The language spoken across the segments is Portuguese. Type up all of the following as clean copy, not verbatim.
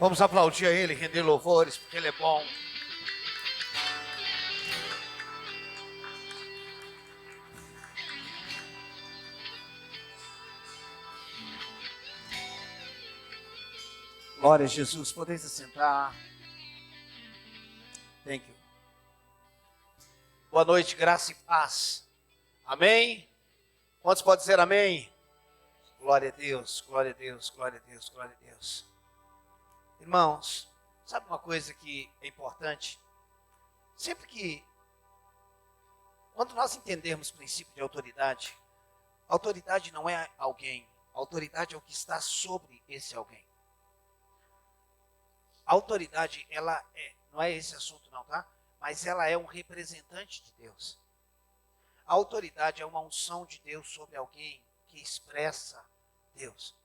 Vamos aplaudir a Ele, render louvores, porque Ele é bom. Glória a Jesus, podeis assentar. Thank you. Boa noite, graça e paz. Amém? Quantos podem dizer amém? Glória a Deus, glória a Deus, glória a Deus, glória a Deus. Irmãos, sabe uma coisa que é importante? Quando nós entendermos o princípio de autoridade, a autoridade não é alguém, a autoridade é o que está sobre esse alguém. A autoridade, não é esse assunto não, tá? Mas ela é um representante de Deus. A autoridade é uma unção de Deus sobre alguém que expressa Deus.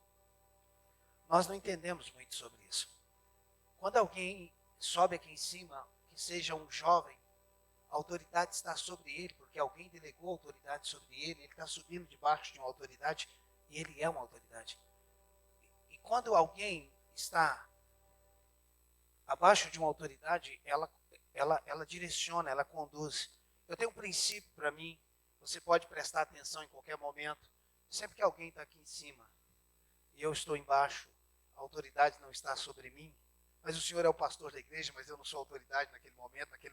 Nós não entendemos muito sobre isso. Quando alguém sobe aqui em cima, que seja um jovem, a autoridade está sobre ele, porque alguém delegou autoridade sobre ele está subindo debaixo de uma autoridade, e ele é uma autoridade. E quando alguém está abaixo de uma autoridade, ela direciona, ela conduz. Eu tenho um princípio para mim, você pode prestar atenção em qualquer momento. Sempre que alguém está aqui em cima e eu estou embaixo, a autoridade não está sobre mim, mas o Senhor é o pastor da igreja, mas eu não sou autoridade naquele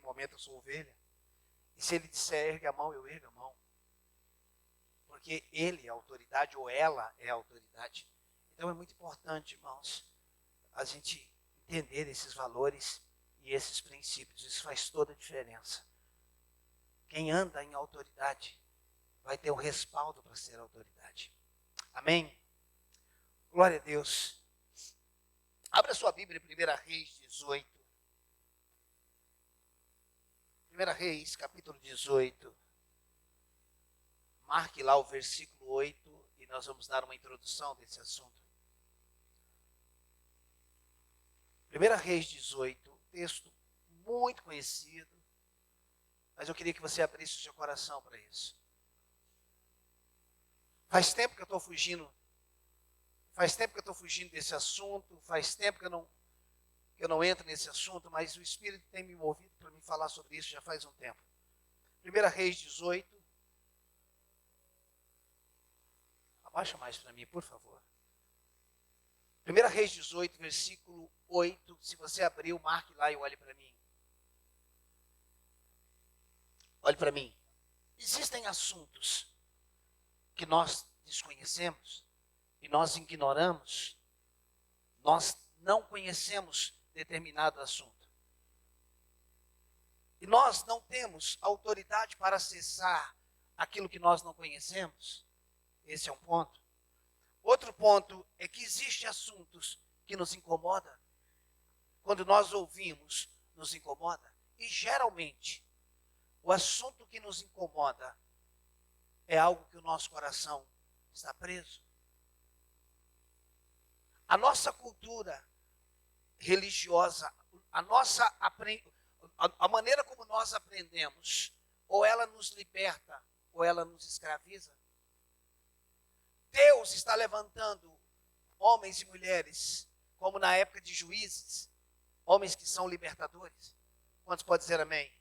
momento eu sou ovelha. E se ele disser ergue a mão, eu ergo a mão. Porque ele é a autoridade ou ela é a autoridade. Então é muito importante, irmãos, a gente entender esses valores e esses princípios. Isso faz toda a diferença. Quem anda em autoridade vai ter um respaldo para ser autoridade. Amém? Glória a Deus. Abra sua Bíblia em 1 Reis 18. 1 Reis, capítulo 18. Marque lá o versículo 8 e nós vamos dar uma introdução desse assunto. 1 Reis 18, texto muito conhecido, mas eu queria que você abrisse o seu coração para isso. Faz tempo que eu estou fugindo desse assunto, faz tempo que eu não entro nesse assunto, mas o Espírito tem me movido para me falar sobre isso já faz um tempo. 1 Reis 18, abaixa mais para mim, por favor. 1 Reis 18, versículo 8, se você abriu, marque lá e olhe para mim. Olhe para mim. Existem assuntos que nós desconhecemos e nós ignoramos, nós não conhecemos determinado assunto. E nós não temos autoridade para acessar aquilo que nós não conhecemos. Esse é um ponto. Outro ponto é que existem assuntos que nos incomodam. Quando nós ouvimos, nos incomoda. E geralmente, o assunto que nos incomoda é algo que o nosso coração está preso. A nossa cultura religiosa, a maneira como nós aprendemos, ou ela nos liberta, ou ela nos escraviza. Deus está levantando homens e mulheres, como na época de Juízes, homens que são libertadores. Quantos podem dizer amém?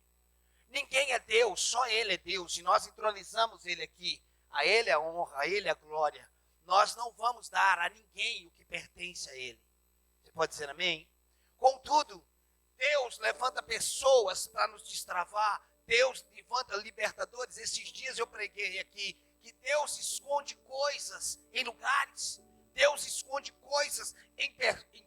Ninguém é Deus, só Ele é Deus, e nós entronizamos Ele aqui. A Ele a honra, a Ele a glória. Nós não vamos dar a ninguém o que pertence a Ele. Você pode dizer amém? Contudo, Deus levanta pessoas para nos destravar. Deus levanta libertadores. Esses dias eu preguei aqui que Deus esconde coisas em lugares. Deus esconde coisas em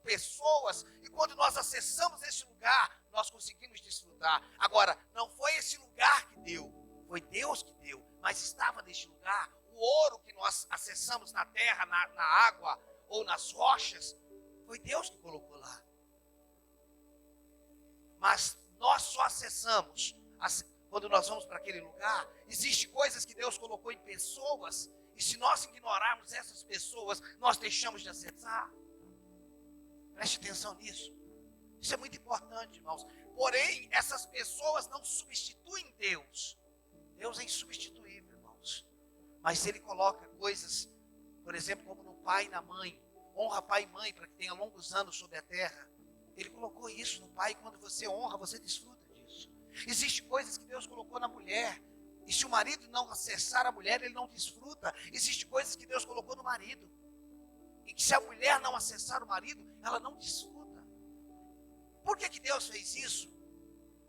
pessoas. E quando nós acessamos esse lugar, nós conseguimos desfrutar. Agora, não foi esse lugar que deu. Foi Deus que deu. Mas estava neste lugar. O ouro que nós acessamos na terra, na água ou nas rochas, foi Deus que colocou lá. Mas nós só acessamos quando nós vamos para aquele lugar. Existem coisas que Deus colocou em pessoas, e se nós ignorarmos essas pessoas, nós deixamos de acessar. Preste atenção nisso. Isso é muito importante, irmãos. Porém, essas pessoas não substituem Deus. Deus é insubstituível, irmãos. Mas Ele coloca coisas, por exemplo, como no pai e na mãe. Honra pai e mãe para que tenha longos anos sobre a terra. Ele colocou isso no pai, e quando você honra, você desfruta disso. Existem coisas que Deus colocou na mulher, e se o marido não acessar a mulher, ele não desfruta. Existem coisas que Deus colocou no marido, e que se a mulher não acessar o marido, ela não desfruta. Por que Deus fez isso?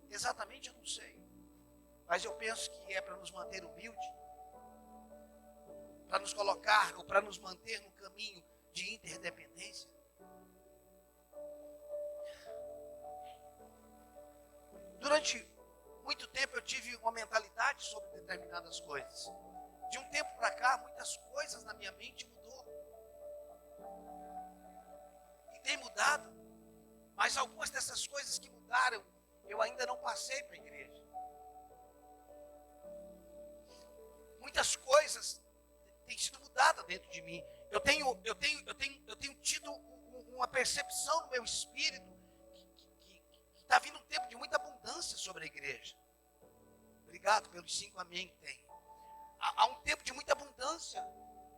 Exatamente eu não sei. Mas eu penso que é para nos manter humildes, para nos colocar, ou para nos manter no caminho de interdependência. Durante muito tempo eu tive uma mentalidade sobre determinadas coisas. De um tempo para cá, muitas coisas na minha mente mudou. E tem mudado, mas algumas dessas coisas que mudaram, eu ainda não passei para a igreja. Muitas coisas têm sido mudadas dentro de mim. Eu tenho tido uma percepção no meu espírito que está vindo um tempo de muita abundância sobre a igreja. Obrigado pelos 5 amém que tem. Há um tempo de muita abundância.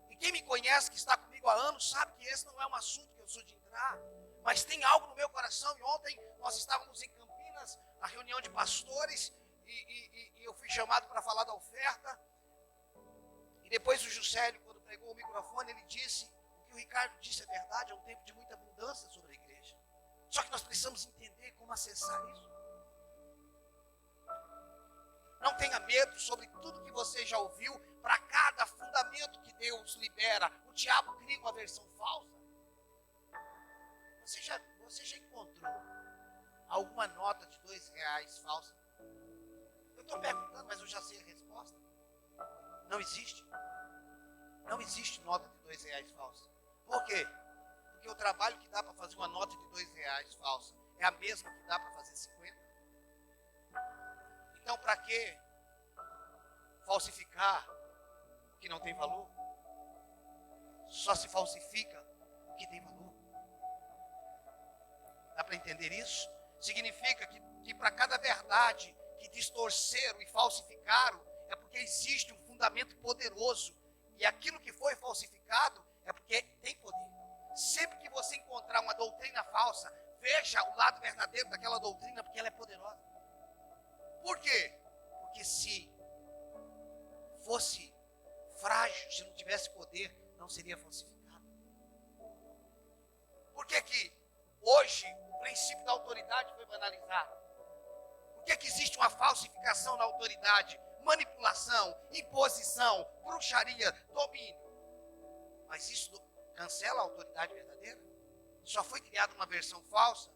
E quem me conhece, que está comigo há anos, sabe que esse não é um assunto que eu sou de entrar. Mas tem algo no meu coração. E ontem nós estávamos em Campinas, na reunião de pastores, e eu fui chamado para falar da oferta. E depois o Juscelio, quando pregou o microfone, ele disse, o que o Ricardo disse é verdade, é um tempo de muita abundância sobre a igreja. Só que nós precisamos entender como acessar isso. Não tenha medo sobre tudo que você já ouviu. Para cada fundamento que Deus libera, o diabo cria uma versão falsa. Você já encontrou alguma nota de R$2 falsa? Eu estou perguntando, mas eu já sei a resposta. Não existe. Não existe nota de R$2 falsa. Por quê? Porque o trabalho que dá para fazer uma nota de R$2 falsa é a mesma que dá para fazer 50. Então, para que falsificar o que não tem valor? Só se falsifica o que tem valor. Dá para entender isso? Significa que para cada verdade que distorceram e falsificaram, é porque existe um fundamento poderoso. E aquilo que foi falsificado é porque tem poder. Sempre que você encontrar uma doutrina falsa, veja o lado verdadeiro daquela doutrina, porque ela é poderosa. Por quê? Porque se fosse frágil, se não tivesse poder, não seria falsificado. Por que hoje o princípio da autoridade foi banalizado? Por que existe uma falsificação na autoridade? Manipulação, imposição, bruxaria, domínio. Mas isso cancela a autoridade verdadeira? Só foi criada uma versão falsa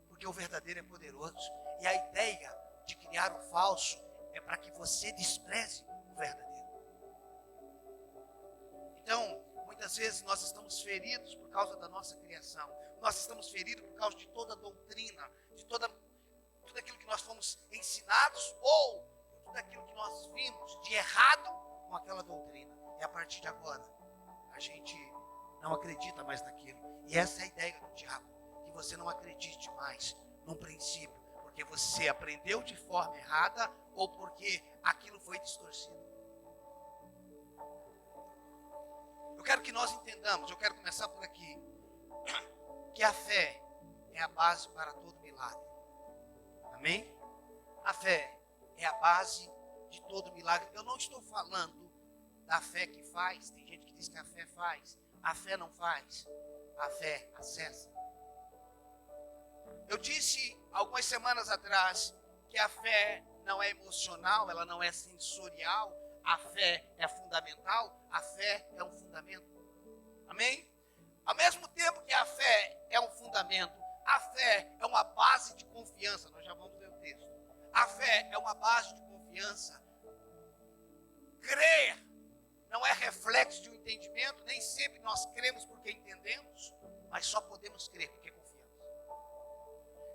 porque o verdadeiro é poderoso. E a ideia de criar o falso é para que você despreze o verdadeiro. Então, muitas vezes nós estamos feridos por causa da nossa criação. Nós estamos feridos por causa de toda a doutrina, de tudo aquilo que nós fomos ensinados ou tudo aquilo que nós vimos de errado com aquela doutrina. E a partir de agora, a gente não acredita mais naquilo. E essa é a ideia do diabo, que você não acredite mais num princípio, porque você aprendeu de forma errada ou porque aquilo foi distorcido. Eu quero que nós entendamos, eu quero começar por aqui, que a fé é a base para todo milagre. Amém? A fé é a base de todo milagre. Eu não estou falando da fé que faz. Tem gente que diz que a fé faz. A fé não faz. A fé acessa. Eu disse algumas semanas atrás que a fé não é emocional, ela não é sensorial. A fé é fundamental. A fé é um fundamento. Amém? Ao mesmo tempo que a fé é um fundamento, a fé é uma base de confiança. Nós já vamos ver o texto. A fé é uma base de confiança. Crer não é reflexo de um entendimento. Nem sempre nós cremos porque entendemos, mas só podemos crer porque confiamos.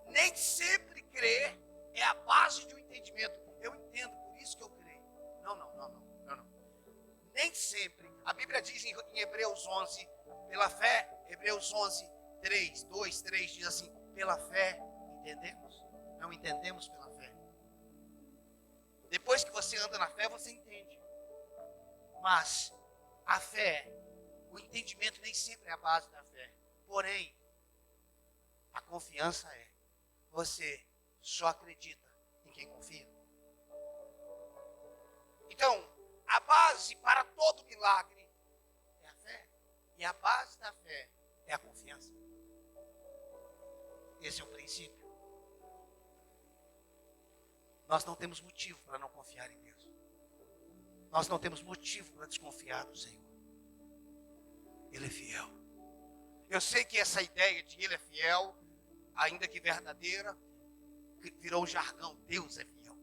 Nem sempre crer é a base de um entendimento. Eu entendo, por isso que eu creio. Não. Nem sempre. A Bíblia diz em Hebreus 11, pela fé, Hebreus 11, 2, 3, diz assim, pela fé entendemos? Não entendemos pela fé. Depois que você anda na fé, você entende. Mas a fé, o entendimento nem sempre é a base da fé. Porém, confiança é: você só acredita em quem confia. Então, a base para todo milagre é a fé. E a base da fé é a confiança. Esse é o princípio. Nós não temos motivo para não confiar em Deus. Nós não temos motivo para desconfiar do Senhor. Ele é fiel. Eu sei que essa ideia de Ele é fiel, ainda que verdadeira, virou um jargão. Deus é fiel.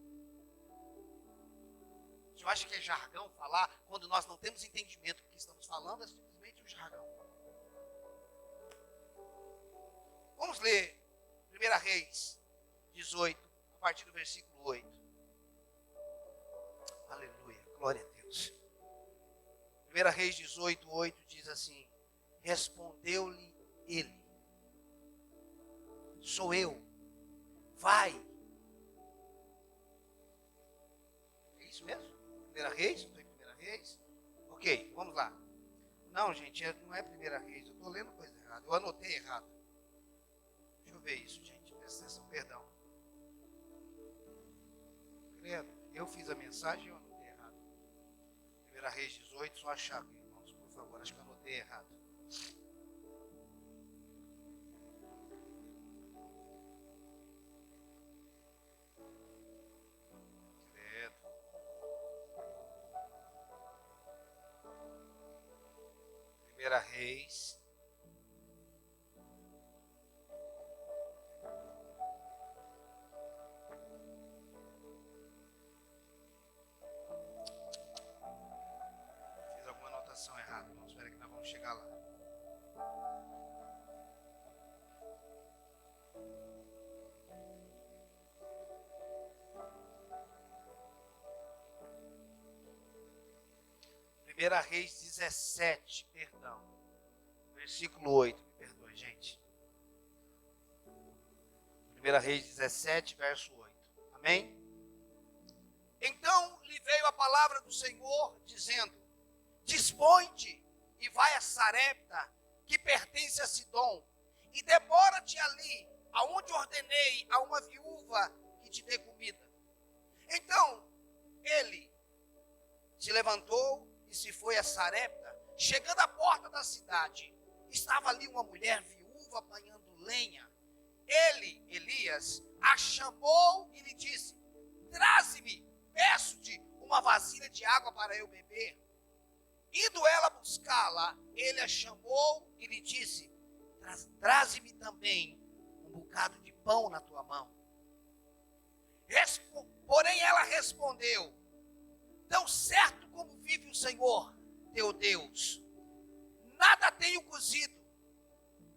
Eu acho que é jargão falar quando nós não temos entendimento do que estamos falando, é simplesmente um jargão. Vamos ler 1 Reis 18, a partir do versículo 8. Aleluia, glória a Deus. 1 Reis 18, 8 diz assim: respondeu-lhe ele: sou eu, vai. É isso mesmo? 1 Reis? Estou em 1 Reis? Ok, vamos lá. Não, gente, não é 1 Reis, eu estou lendo coisa errada, eu anotei errado. Deixa eu ver isso, gente, presta atenção, perdão. Credo, eu fiz a mensagem e eu anotei errado. 1 Reis 18, só a chave, irmãos, por favor, acho que eu anotei errado. Credo. 1 Reis. Fiz alguma anotação errada, irmãos. Espera que nós vamos chegar lá. Primeira Reis 17, perdão. Versículo 8, me perdoe, gente. 1 Reis 17, verso 8. Amém? Então lhe veio a palavra do Senhor, dizendo: dispõe-te e vai a Sarepta, que pertence a Sidom, e demora-te ali, aonde ordenei a uma viúva que te dê comida. Então ele se levantou e se foi a Sarepta. Chegando à porta da cidade, estava ali uma mulher viúva apanhando lenha. Ele, Elias, a chamou e lhe disse: traze-me, peço-te, uma vasilha de água para eu beber. Indo ela buscá-la, ele a chamou e lhe disse: traze-me também um bocado de pão na tua mão. Porém ela respondeu: tão certo como vive o Senhor, teu Deus, nada tenho cozido.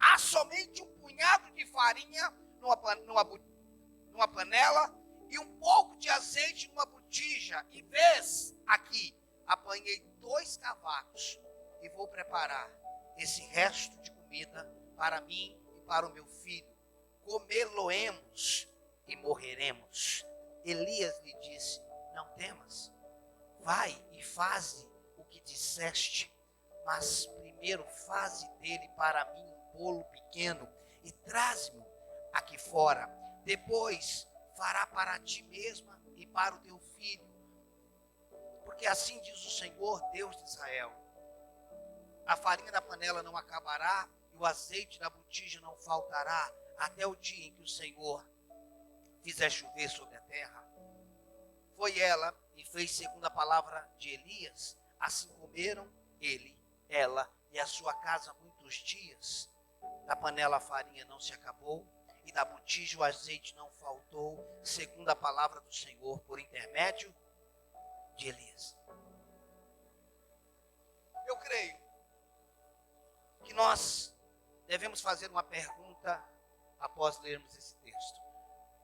Há somente um punhado de farinha numa panela e um pouco de azeite numa botija. E vês aqui, apanhei 2 cavacos e vou preparar esse resto de comida para mim e para o meu filho. Comê-lo-emos e morreremos. Elias lhe disse: não temas, vai e faze o que disseste, mas primeiro faze dele para mim um bolo pequeno e traze-mo aqui fora. Depois fará para ti mesma e para o teu filho. Porque assim diz o Senhor, Deus de Israel: a farinha da panela não acabará e o azeite da botija não faltará, até o dia em que o Senhor fizer chover sobre a terra. Foi ela e fez segundo a palavra de Elias. Assim comeram ele, ela e a sua casa muitos dias. Da panela a farinha não se acabou, e da botija o azeite não faltou, segundo a palavra do Senhor, por intermédio de Elias. Eu creio que nós devemos fazer uma pergunta após lermos esse texto.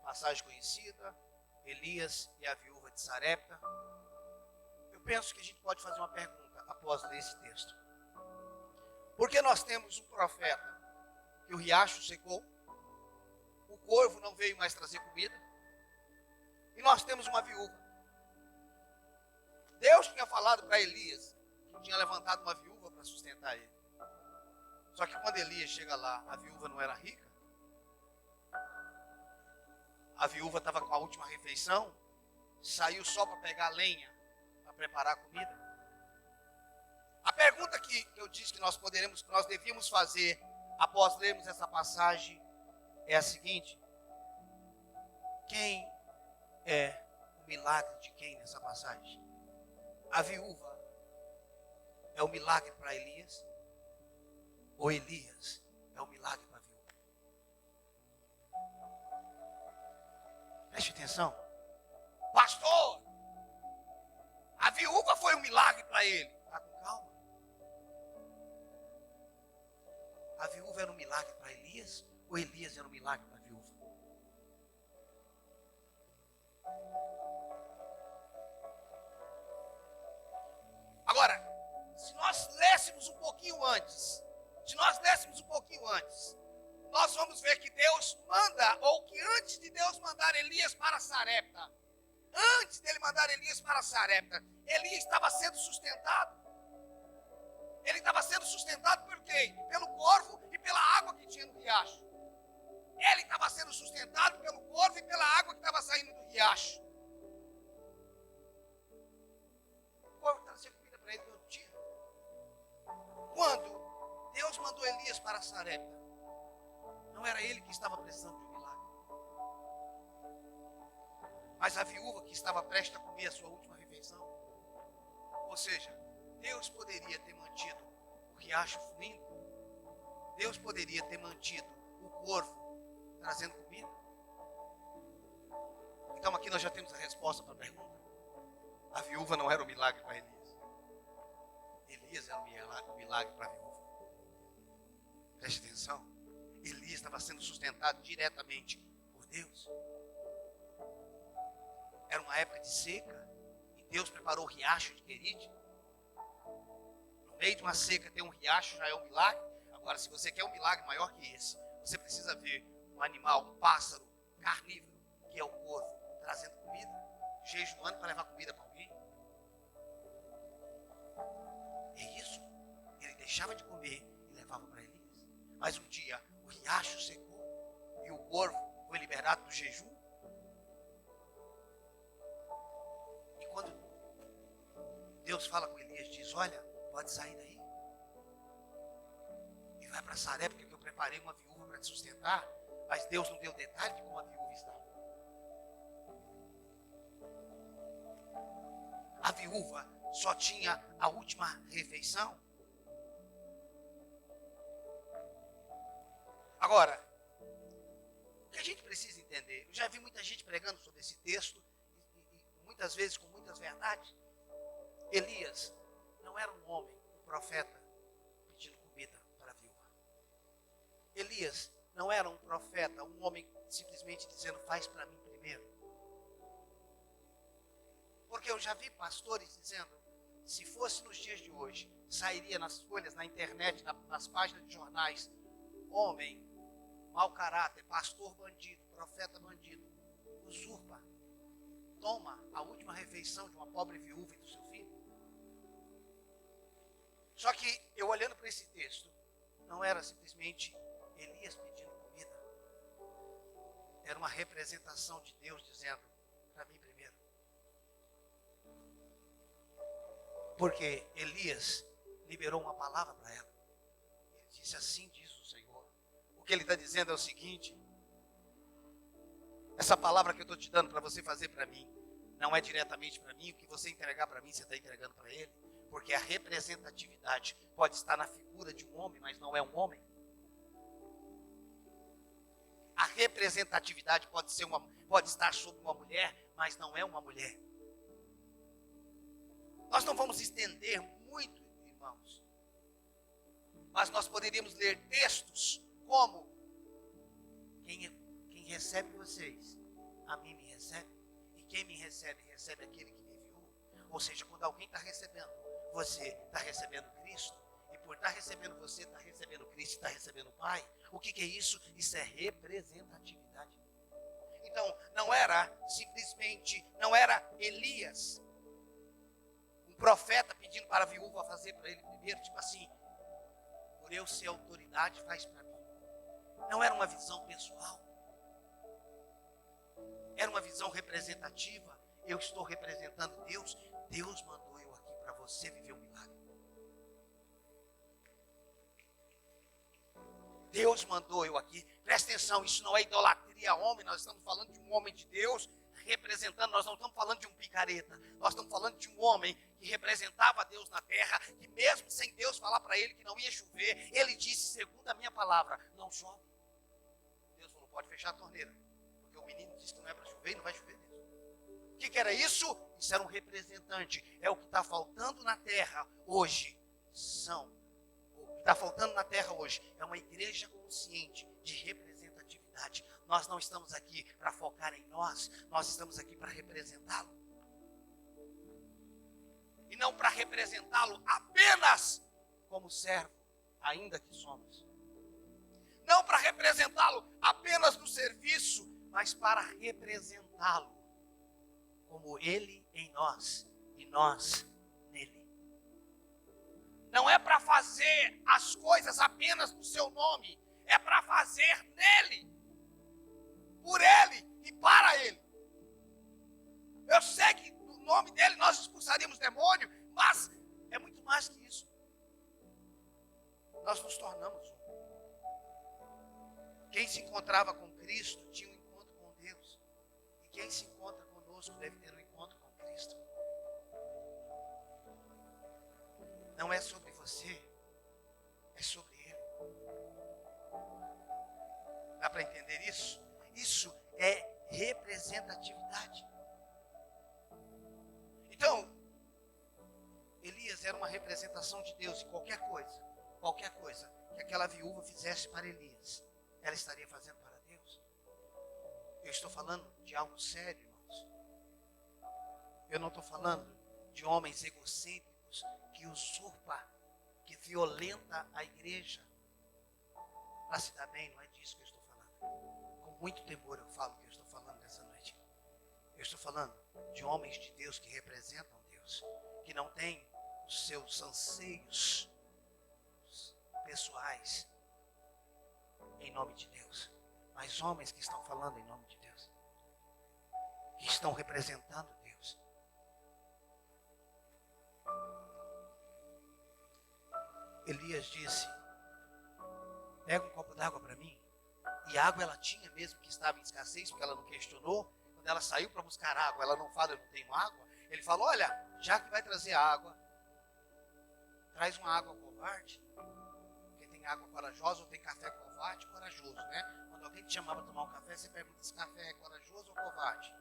Passagem conhecida, Elias e a viúva de Sarepta. Eu penso que a gente pode fazer uma pergunta após ler esse texto. Porque nós temos um profeta que o riacho secou, o corvo não veio mais trazer comida, e nós temos uma viúva. Deus tinha falado para Elias que tinha levantado uma viúva para sustentar ele. Só que quando Elias chega lá, a viúva não era rica, A viúva estava com a última refeição, saiu só para pegar lenha, para preparar a comida. A pergunta que eu disse que nós devíamos fazer após lermos essa passagem é a seguinte: quem é o milagre de quem nessa passagem? A viúva é o milagre para Elias? Ou Elias é o milagre para a viúva? Preste atenção. Pastor, a viúva foi um milagre para ele. Está com calma. A viúva era um milagre para Elias? Ou Elias era um milagre para a viúva? Agora, se nós lêssemos um pouquinho antes, nós vamos ver que Deus manda, ou que antes de Deus mandar Elias para Sarepta, Elias estava sendo sustentado. Ele estava sendo sustentado por quem? Pelo corvo e pela água que tinha no riacho. Ele estava sendo sustentado pelo corvo e pela água que estava saindo do riacho. O corvo trazia comida para ele todo dia. Quando Deus mandou Elias para Sarepta, não era ele que estava precisando de um milagre, mas a viúva que estava prestes a comer a sua última refeição. Ou seja, Deus poderia ter mantido o riacho fluindo. Deus poderia ter mantido o corvo trazendo comida. Então aqui nós já temos a resposta para a pergunta. A viúva não era um milagre para Elias. Elias era um milagre para a viúva. Preste atenção. Elias estava sendo sustentado diretamente por Deus. Era uma época de seca e Deus preparou o riacho de Querite. No meio de uma seca ter um riacho já é um milagre. Agora, se você quer um milagre maior que esse, você precisa ver um animal, um pássaro carnívoro, que é o corvo, trazendo comida, jejuando para levar comida para alguém. É isso. Ele deixava de comer e levava para Elias. Mas um dia o riacho secou e o corvo foi liberado do jejum. E quando Deus fala com Elias, diz: olha, pode sair daí e vai para Sarepta, porque eu preparei uma viúva para te sustentar. Mas Deus não deu detalhe de como a viúva estava. A viúva só tinha a última refeição. Agora, o que a gente precisa entender, eu já vi muita gente pregando sobre esse texto, e muitas vezes com muitas verdades. Elias não era um homem, um profeta, pedindo comida para a viúva. Elias não era um profeta, um homem simplesmente dizendo: faz para mim primeiro. Porque eu já vi pastores dizendo: se fosse nos dias de hoje, sairia nas folhas, na internet, nas páginas de jornais: homem, mau caráter, pastor bandido, profeta bandido, usurpa, toma a última refeição de uma pobre viúva e do seu filho. Só que eu olhando para esse texto, não era simplesmente Elias pedindo comida. Era uma representação de Deus dizendo: para mim primeiro. Porque Elias liberou uma palavra para ela. Ele disse: assim diz o Senhor. O que ele está dizendo é o seguinte: essa palavra que eu estou te dando para você fazer para mim, não é diretamente para mim. O que você entregar para mim, você está entregando para ele. Porque a representatividade pode estar na figura de um homem, mas não é um homem. A representatividade pode estar sobre uma mulher, mas não é uma mulher. Nós não vamos estender muito, irmãos, mas nós poderíamos ler textos como: quem recebe vocês, a mim me recebe, e quem me recebe, recebe aquele que me enviou. Ou seja, quando alguém está recebendo, você está recebendo Cristo, e por estar recebendo você, está recebendo Cristo, está recebendo o Pai. O que é isso? Isso é representatividade. Então, não era Elias, um profeta, pedindo para a viúva fazer para ele primeiro, tipo assim: por eu ser autoridade, faz para mim. Não era uma visão pessoal. Era uma visão representativa. Eu estou representando Deus. Deus mandou eu aqui para você viver um milagre. Deus mandou eu aqui. Presta atenção, isso não é idolatria a homem. Nós estamos falando de um homem de Deus representando. Nós não estamos falando de um picareta. Nós estamos falando de um homem que representava Deus na terra. Que mesmo sem Deus falar para ele que não ia chover, ele disse, segundo a minha palavra, não chove. Deus falou, pode fechar a torneira. Porque o menino disse que não é para chover e não vai chover mesmo. O que era isso? Isso era um representante. É o que está faltando na terra hoje. O que está faltando na terra hoje é uma igreja consciente de representatividade. Nós não estamos aqui para focar em nós. Nós estamos aqui para representá-lo. E não para representá-lo apenas como servo, ainda que somos. Não para representá-lo apenas no serviço, mas para representá-lo como ele em nós e nós nele. Não é para fazer as coisas apenas no seu nome, é para fazer nele, por ele e para ele. Eu sei que no nome dele nós expulsaríamos demônio, mas é muito mais que isso. Nós nos tornamos um. Quem se encontrava com Cristo tinha um encontro com Deus. E quem se encontra conosco deve ter um encontro com Cristo. Não é sobre você, é sobre Ele. Dá para entender isso? Isso é representatividade. Então, Elias era uma representação de Deus. E qualquer coisa que aquela viúva fizesse para Elias, ela estaria fazendo para Deus. Eu estou falando de algo sério, irmãos. Eu não estou falando de homens egocêntricos que usurpam, que violenta a igreja para se dar bem. Não é disso que eu estou falando. Com muito temor eu falo que eu estou falando nessa noite. Eu estou falando de homens de Deus que representam Deus, que não têm os seus anseios pessoais em nome de Deus, mas homens que estão falando em nome de Deus, que estão representando Deus. Elias disse, pega um copo d'água para mim. E água ela tinha mesmo que estava em escassez, porque ela não questionou. Quando ela saiu para buscar água, ela não fala, eu não tenho água. Ele falou, olha, já que vai trazer água, traz uma água covarde. Porque tem água corajosa ou tem café covarde, corajoso, né? Quando alguém te chamar para tomar um café, você pergunta se café é corajoso ou covarde.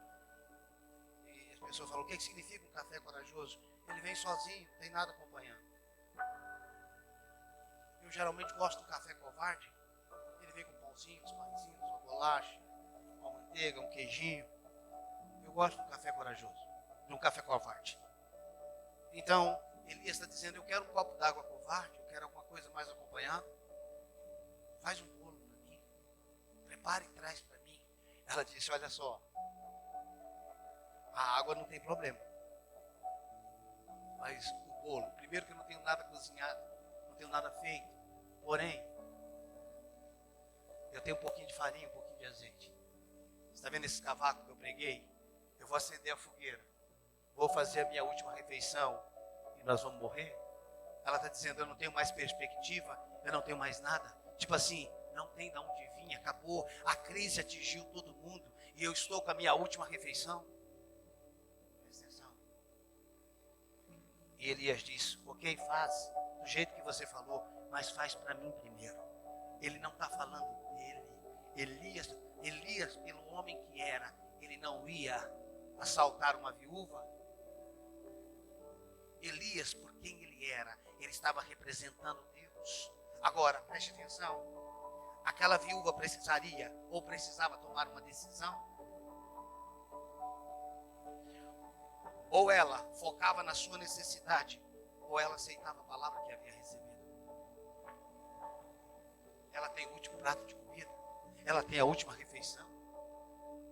E as pessoas falam, o que significa um café corajoso? Ele vem sozinho, não tem nada acompanhando. Eu geralmente gosto do café covarde. Ele vem com pãozinhos, pãezinhos, uma bolacha, uma manteiga, um queijinho. Eu gosto do café corajoso, de um café covarde. Então, Elias está dizendo, eu quero um copo d'água covarde, eu quero alguma coisa mais acompanhada. Faz um bolo para mim, prepara e traz para mim. Ela disse, olha só, a água não tem problema, mas o bolo, primeiro que eu não tenho nada cozinhado, não tenho nada feito, porém, eu tenho um pouquinho de farinha, um pouquinho de azeite. Você está vendo esse cavaco que eu preguei? Eu vou acender a fogueira, vou fazer a minha última refeição e nós vamos morrer. Ela está dizendo, eu não tenho mais perspectiva, eu não tenho mais nada. Tipo assim, não tem de onde vir, acabou, a crise atingiu todo mundo e eu estou com a minha última refeição. Presta atenção. E Elias disse, ok, faz do jeito que você falou, mas faz para mim primeiro. Ele não está falando dele. Elias, pelo homem que era, ele não ia assaltar uma viúva. Elias, por quem ele era, ele estava representando Deus. Agora, preste atenção. Aquela viúva precisaria ou precisava tomar uma decisão. Ou ela focava na sua necessidade, ou ela aceitava a palavra que havia recebido. Ela tem o último prato de comida, ela tem a última refeição.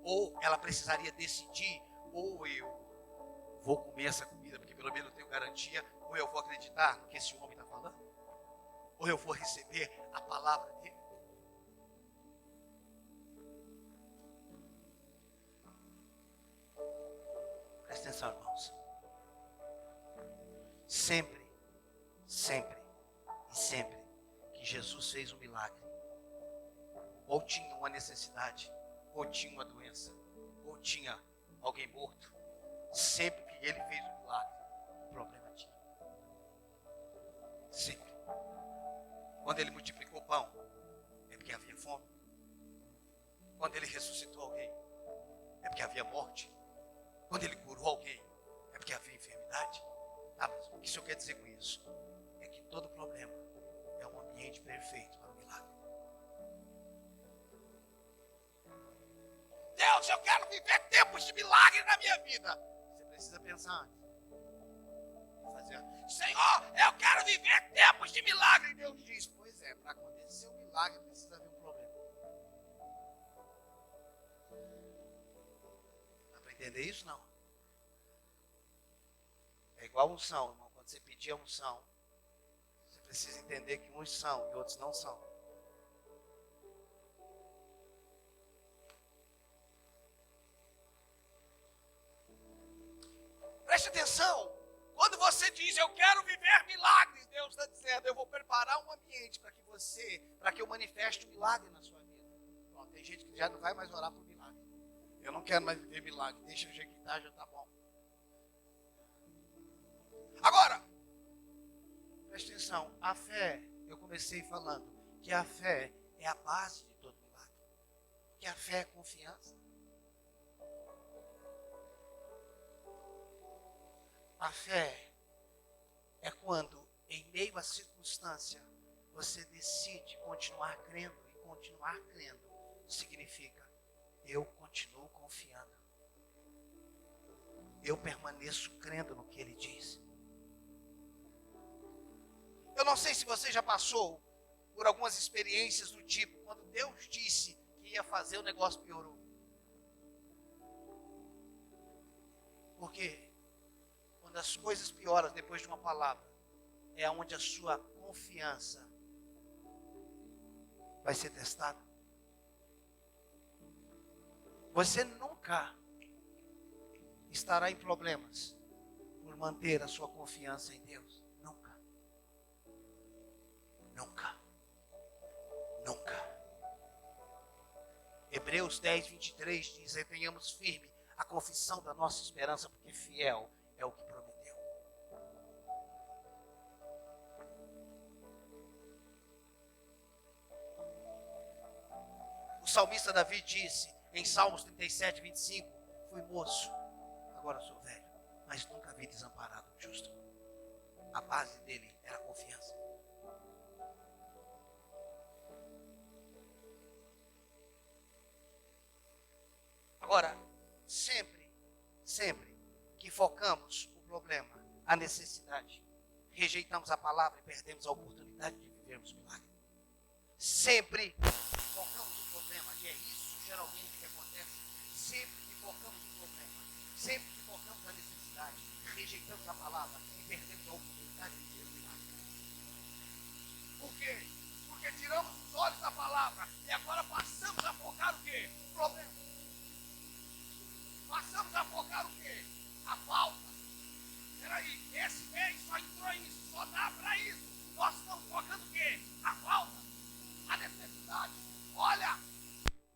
Ou ela precisaria decidir, ou eu vou comer essa comida, porque pelo menos eu tenho garantia, ou eu vou acreditar no que esse homem está falando, ou eu vou receber a palavra dele. atenção, irmãos. Sempre, sempre e sempre que Jesus fez um milagre, ou tinha uma necessidade, ou tinha uma doença, ou tinha alguém morto, sempre que ele fez um milagre, o problema tinha. Sempre. Quando ele multiplicou o pão, é porque havia fome. Quando ele ressuscitou alguém, é porque havia morte. Quando ele curou alguém, é porque havia enfermidade. Ah, mas o que o senhor quer dizer com isso? É que todo problema é um ambiente perfeito para o milagre. Deus, eu quero viver tempos de milagre na minha vida. Você precisa pensar antes. Senhor, eu quero viver tempos de milagre. E Deus diz, pois é, para acontecer um milagre precisa haver um problema. Dá para entender isso? Não. É igual unção, irmão. Quando você pedir a unção, você precisa entender que uns são e outros não são. Preste atenção. Quando você diz, eu quero viver milagres, Deus está dizendo, eu vou preparar um ambiente para que eu manifeste um milagre na sua vida. Bom, tem gente que já não vai mais orar por milagre. Eu não quero mais viver milagre, deixa o jeito que está, já está bom. Agora, preste atenção, a fé, eu comecei falando que a fé é a base de todo milagre. Que a fé é confiança. A fé é quando, em meio à circunstância, você decide continuar crendo. E continuar crendo significa, eu continuo confiando. Eu permaneço crendo no que Ele diz. Eu não sei se você já passou por algumas experiências do tipo, quando Deus disse que ia fazer, o negócio piorou. Por quê? Quando as coisas pioram depois de uma palavra, é onde a sua confiança vai ser testada. Você nunca estará em problemas por manter a sua confiança em Deus. Nunca. Nunca. Nunca. Hebreus 10, 23 diz, tenhamos firme a confissão da nossa esperança, porque fiel é o que prometeu. O salmista Davi disse em Salmos 37, 25, fui moço, agora sou velho, mas nunca vi desamparado o justo. A base dele era a confiança. Agora, sempre que focamos o problema, a necessidade, rejeitamos a palavra e perdemos a oportunidade de vivermos o milagre. Sempre focamos o problema, e é isso geralmente que acontece. Sempre que focamos o problema, sempre que focamos a necessidade, rejeitamos a palavra e perdemos a oportunidade de viver o milagre. Por quê? Porque tiramos os olhos da palavra e agora passamos a focar o quê? O problema. Passamos a focar o quê? A falta. Peraí, esse mês só entrou isso, só dá para isso. Nós estamos focando o quê? A falta, a necessidade. Olha,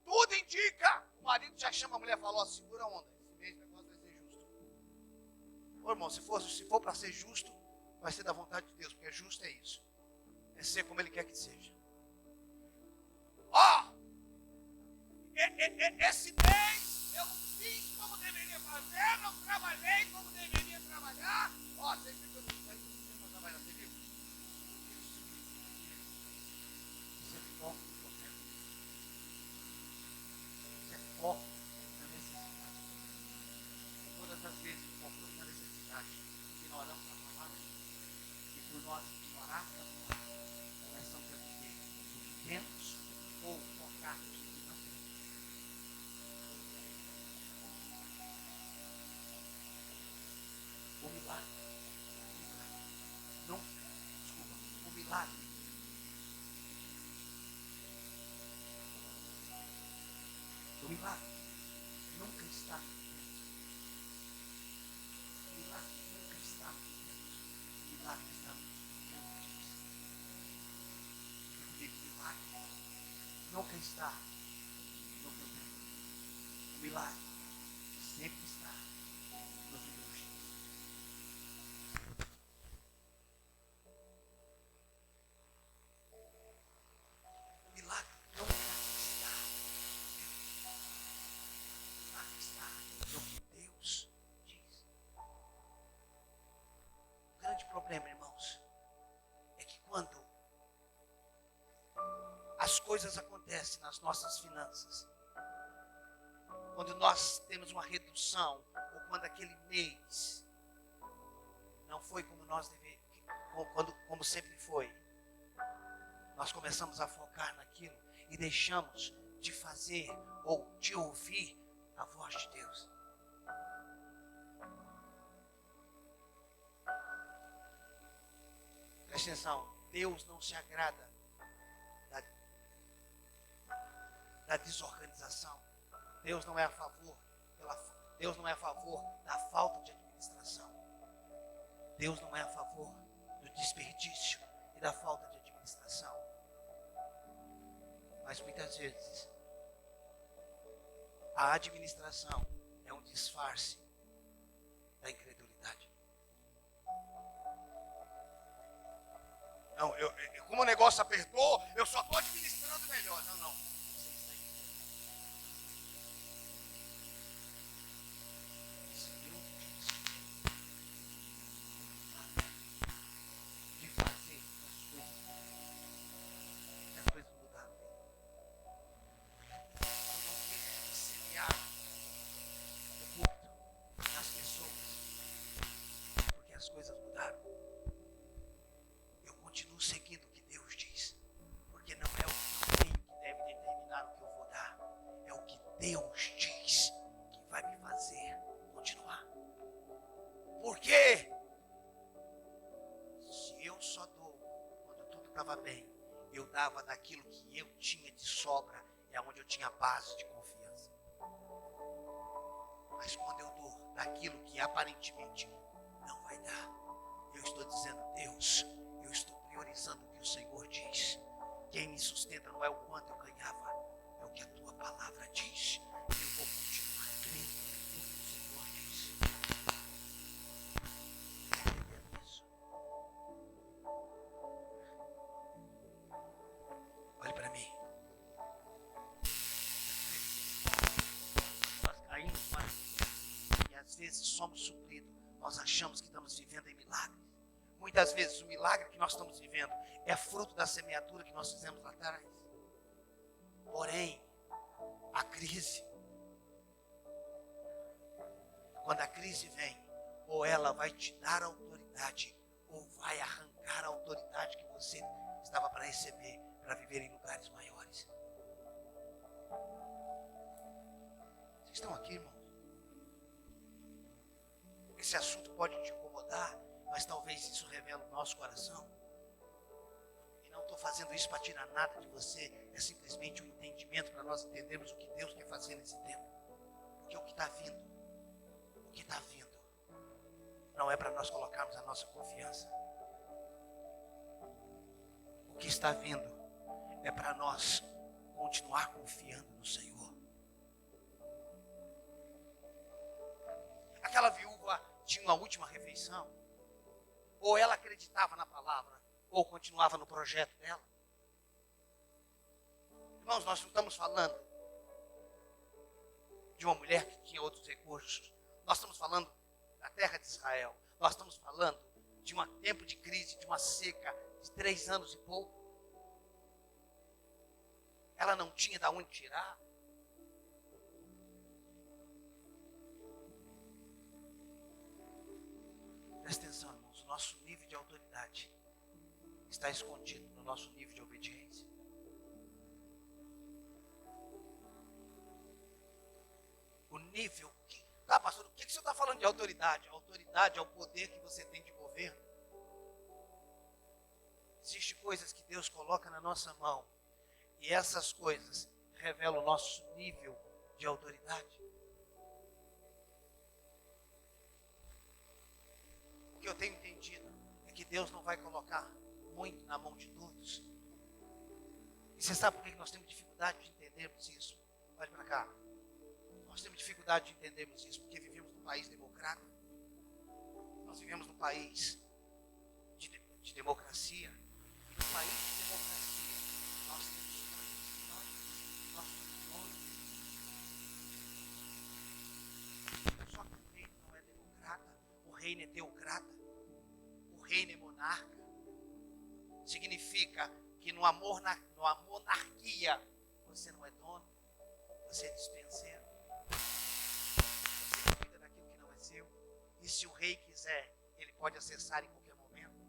tudo indica. O marido já chama a mulher e falou, segura a onda. Esse mês o negócio vai ser justo. Ô irmão, se for para ser justo, vai ser da vontade de Deus, porque justo é isso. É ser como Ele quer que seja. Ó, esse mês eu não fiz como deveria fazer, não trabalhei como deveria trabalhar. Ó, você viu que eu não sei trabalhar, você viu? Isso é foco no problema. Isso é foco na necessidade. Todas as vezes que focamos na necessidade, ignoramos a palavra, e por nós ignorarmos a palavra, começamos a viver o que temos ou focar no que não temos. O milagre. O milagre. O milagre nunca está dentro. está no que eu tenho. O milagre sempre está no que Deus diz. O milagre não está. O milagre está no que Deus diz. O grande problema, irmãos, é que quando as coisas acontecem nas nossas finanças, quando nós temos uma redução, ou quando aquele mês não foi como nós deveríamos, como sempre foi, nós começamos a focar naquilo e deixamos de fazer ou de ouvir a voz de Deus. Preste atenção, Deus não se agrada da desorganização. Deus não é a favor da falta de administração. Deus não é a favor do desperdício e da falta de administração. Mas muitas vezes a administração é um disfarce da incredulidade. Não, como o negócio apertou, eu só estou administrando melhor. Não. As coisas mudaram. Eu continuo seguindo o que Deus diz, porque não é o que eu tenho que deve determinar o que eu vou dar, é o que Deus diz que vai me fazer continuar. Por quê? Se eu só dou quando tudo estava bem, eu dava daquilo que eu tinha de sobra, é onde eu tinha base de confiança. Mas quando eu dou daquilo que aparentemente não vai dar, eu estou dizendo, Deus, eu estou priorizando o que o Senhor diz. Quem me sustenta não é o quanto eu ganhava, é o que a tua palavra diz. Eu vou continuar crendo no que o Senhor diz. Está entendendo isso? Olhe para mim. Nós caímos, e às vezes somos supridos. Nós achamos que estamos vivendo em milagres. Muitas vezes o milagre que nós estamos vivendo é fruto da semeadura que nós fizemos lá atrás. Porém, a crise, quando a crise vem, ou ela vai te dar autoridade, ou vai arrancar a autoridade que você estava para receber, para viver em lugares maiores. Vocês estão aqui, irmãos? Esse assunto pode te incomodar, mas talvez isso revele o nosso coração. E não estou fazendo isso para tirar nada de você, é simplesmente um entendimento para nós entendermos o que Deus quer fazer nesse tempo. Porque o que está vindo, não é para nós colocarmos a nossa confiança. O que está vindo é para nós continuar confiando no Senhor. Aquela viúva tinha uma última refeição, ou ela acreditava na palavra, ou continuava no projeto dela. Irmãos, nós não estamos falando de uma mulher que tinha outros recursos. Nós estamos falando da terra de Israel. Nós estamos falando de um tempo de crise, de uma seca de 3 anos e pouco. Ela não tinha de onde tirar. Presta atenção, irmãos, o nosso nível de autoridade está escondido no nosso nível de obediência. O nível, pastor, o que você está falando de autoridade? A autoridade é o poder que você tem de governo. Existem coisas que Deus coloca na nossa mão, e essas coisas revelam o nosso nível de autoridade. O que eu tenho entendido é que Deus não vai colocar muito na mão de todos. E você sabe por que nós temos dificuldade de entendermos isso? Olhe para cá. Nós temos dificuldade de entendermos isso porque vivemos num país democrático. Nós vivemos num país de democracia. E num país de democracia, nós temos nós temos. Só que o reino não é democrata, o reino é teocrata, o reino é monarca. Significa que numa monarquia você não é dono, você é dispenseiro. Você cuida daquilo que não é seu. E se o rei quiser, ele pode acessar em qualquer momento.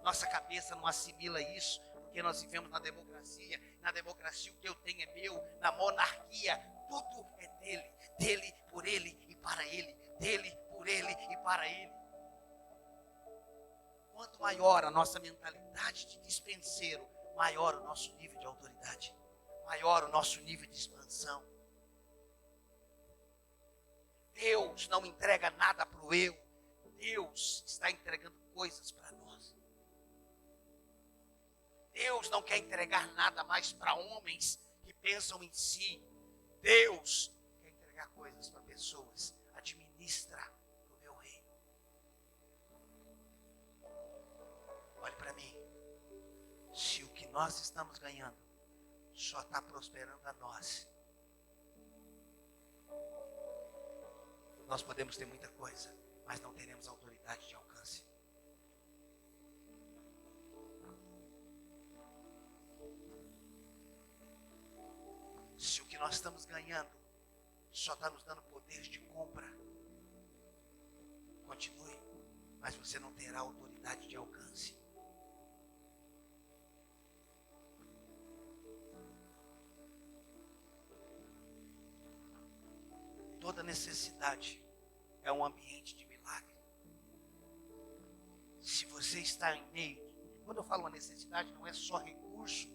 Nossa cabeça não assimila isso, porque nós vivemos na democracia. Na democracia o que eu tenho é meu. Na monarquia tudo é dele. Dele, por ele e para ele. Dele, por ele e para ele. Quanto maior a nossa mentalidade de dispenseiro, maior o nosso nível de autoridade. Maior o nosso nível de expansão. Deus não entrega nada para o eu. Deus está entregando coisas para nós. Deus não quer entregar nada mais para homens que pensam em si. Deus quer entregar coisas para pessoas. Administra o meu reino. Olhe para mim. Se o que nós estamos ganhando só está prosperando a nós, nós podemos ter muita coisa, mas não teremos autoridade de alcance. Se o que nós estamos ganhando só está nos dando poder de compra, continue, mas você não terá autoridade de alcance. Toda necessidade é um ambiente de milagre. Se você está em meio, quando eu falo uma necessidade, não é só recurso,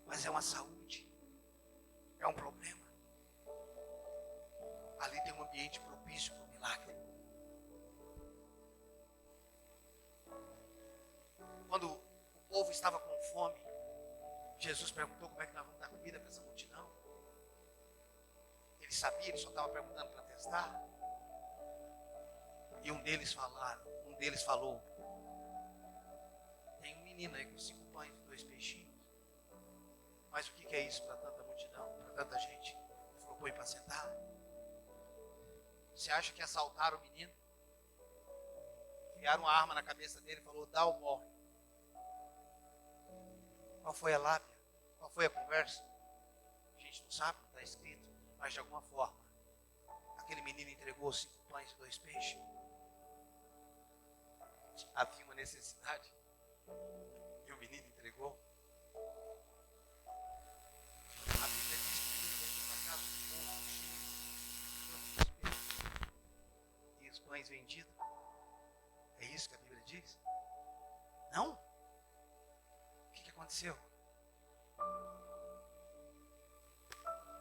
mas é uma saúde, é um problema. Ali tem um ambiente propício para o milagre. Quando o povo estava com fome, Jesus perguntou como é que nós vamos dar comida para essa multidão. Ele sabia, ele só estava perguntando para testar. E um deles falou: tem um menino aí com 5 pães e 2 peixinhos. Mas o que é isso para tanta multidão, para tanta gente? Ele falou: põe para sentar. Você acha que assaltaram o menino? Enfiaram uma arma na cabeça dele e falou: dá ou morre. Qual foi a lábia? Qual foi a conversa? A gente não sabe, não está escrito. Mas de alguma forma, aquele menino entregou 5 pães e 2 peixes. Havia uma necessidade. E o menino entregou. A Bíblia diz que o menino voltou para casa com o povo cheio. E os pães vendidos. É isso que a Bíblia diz? Não? O que aconteceu?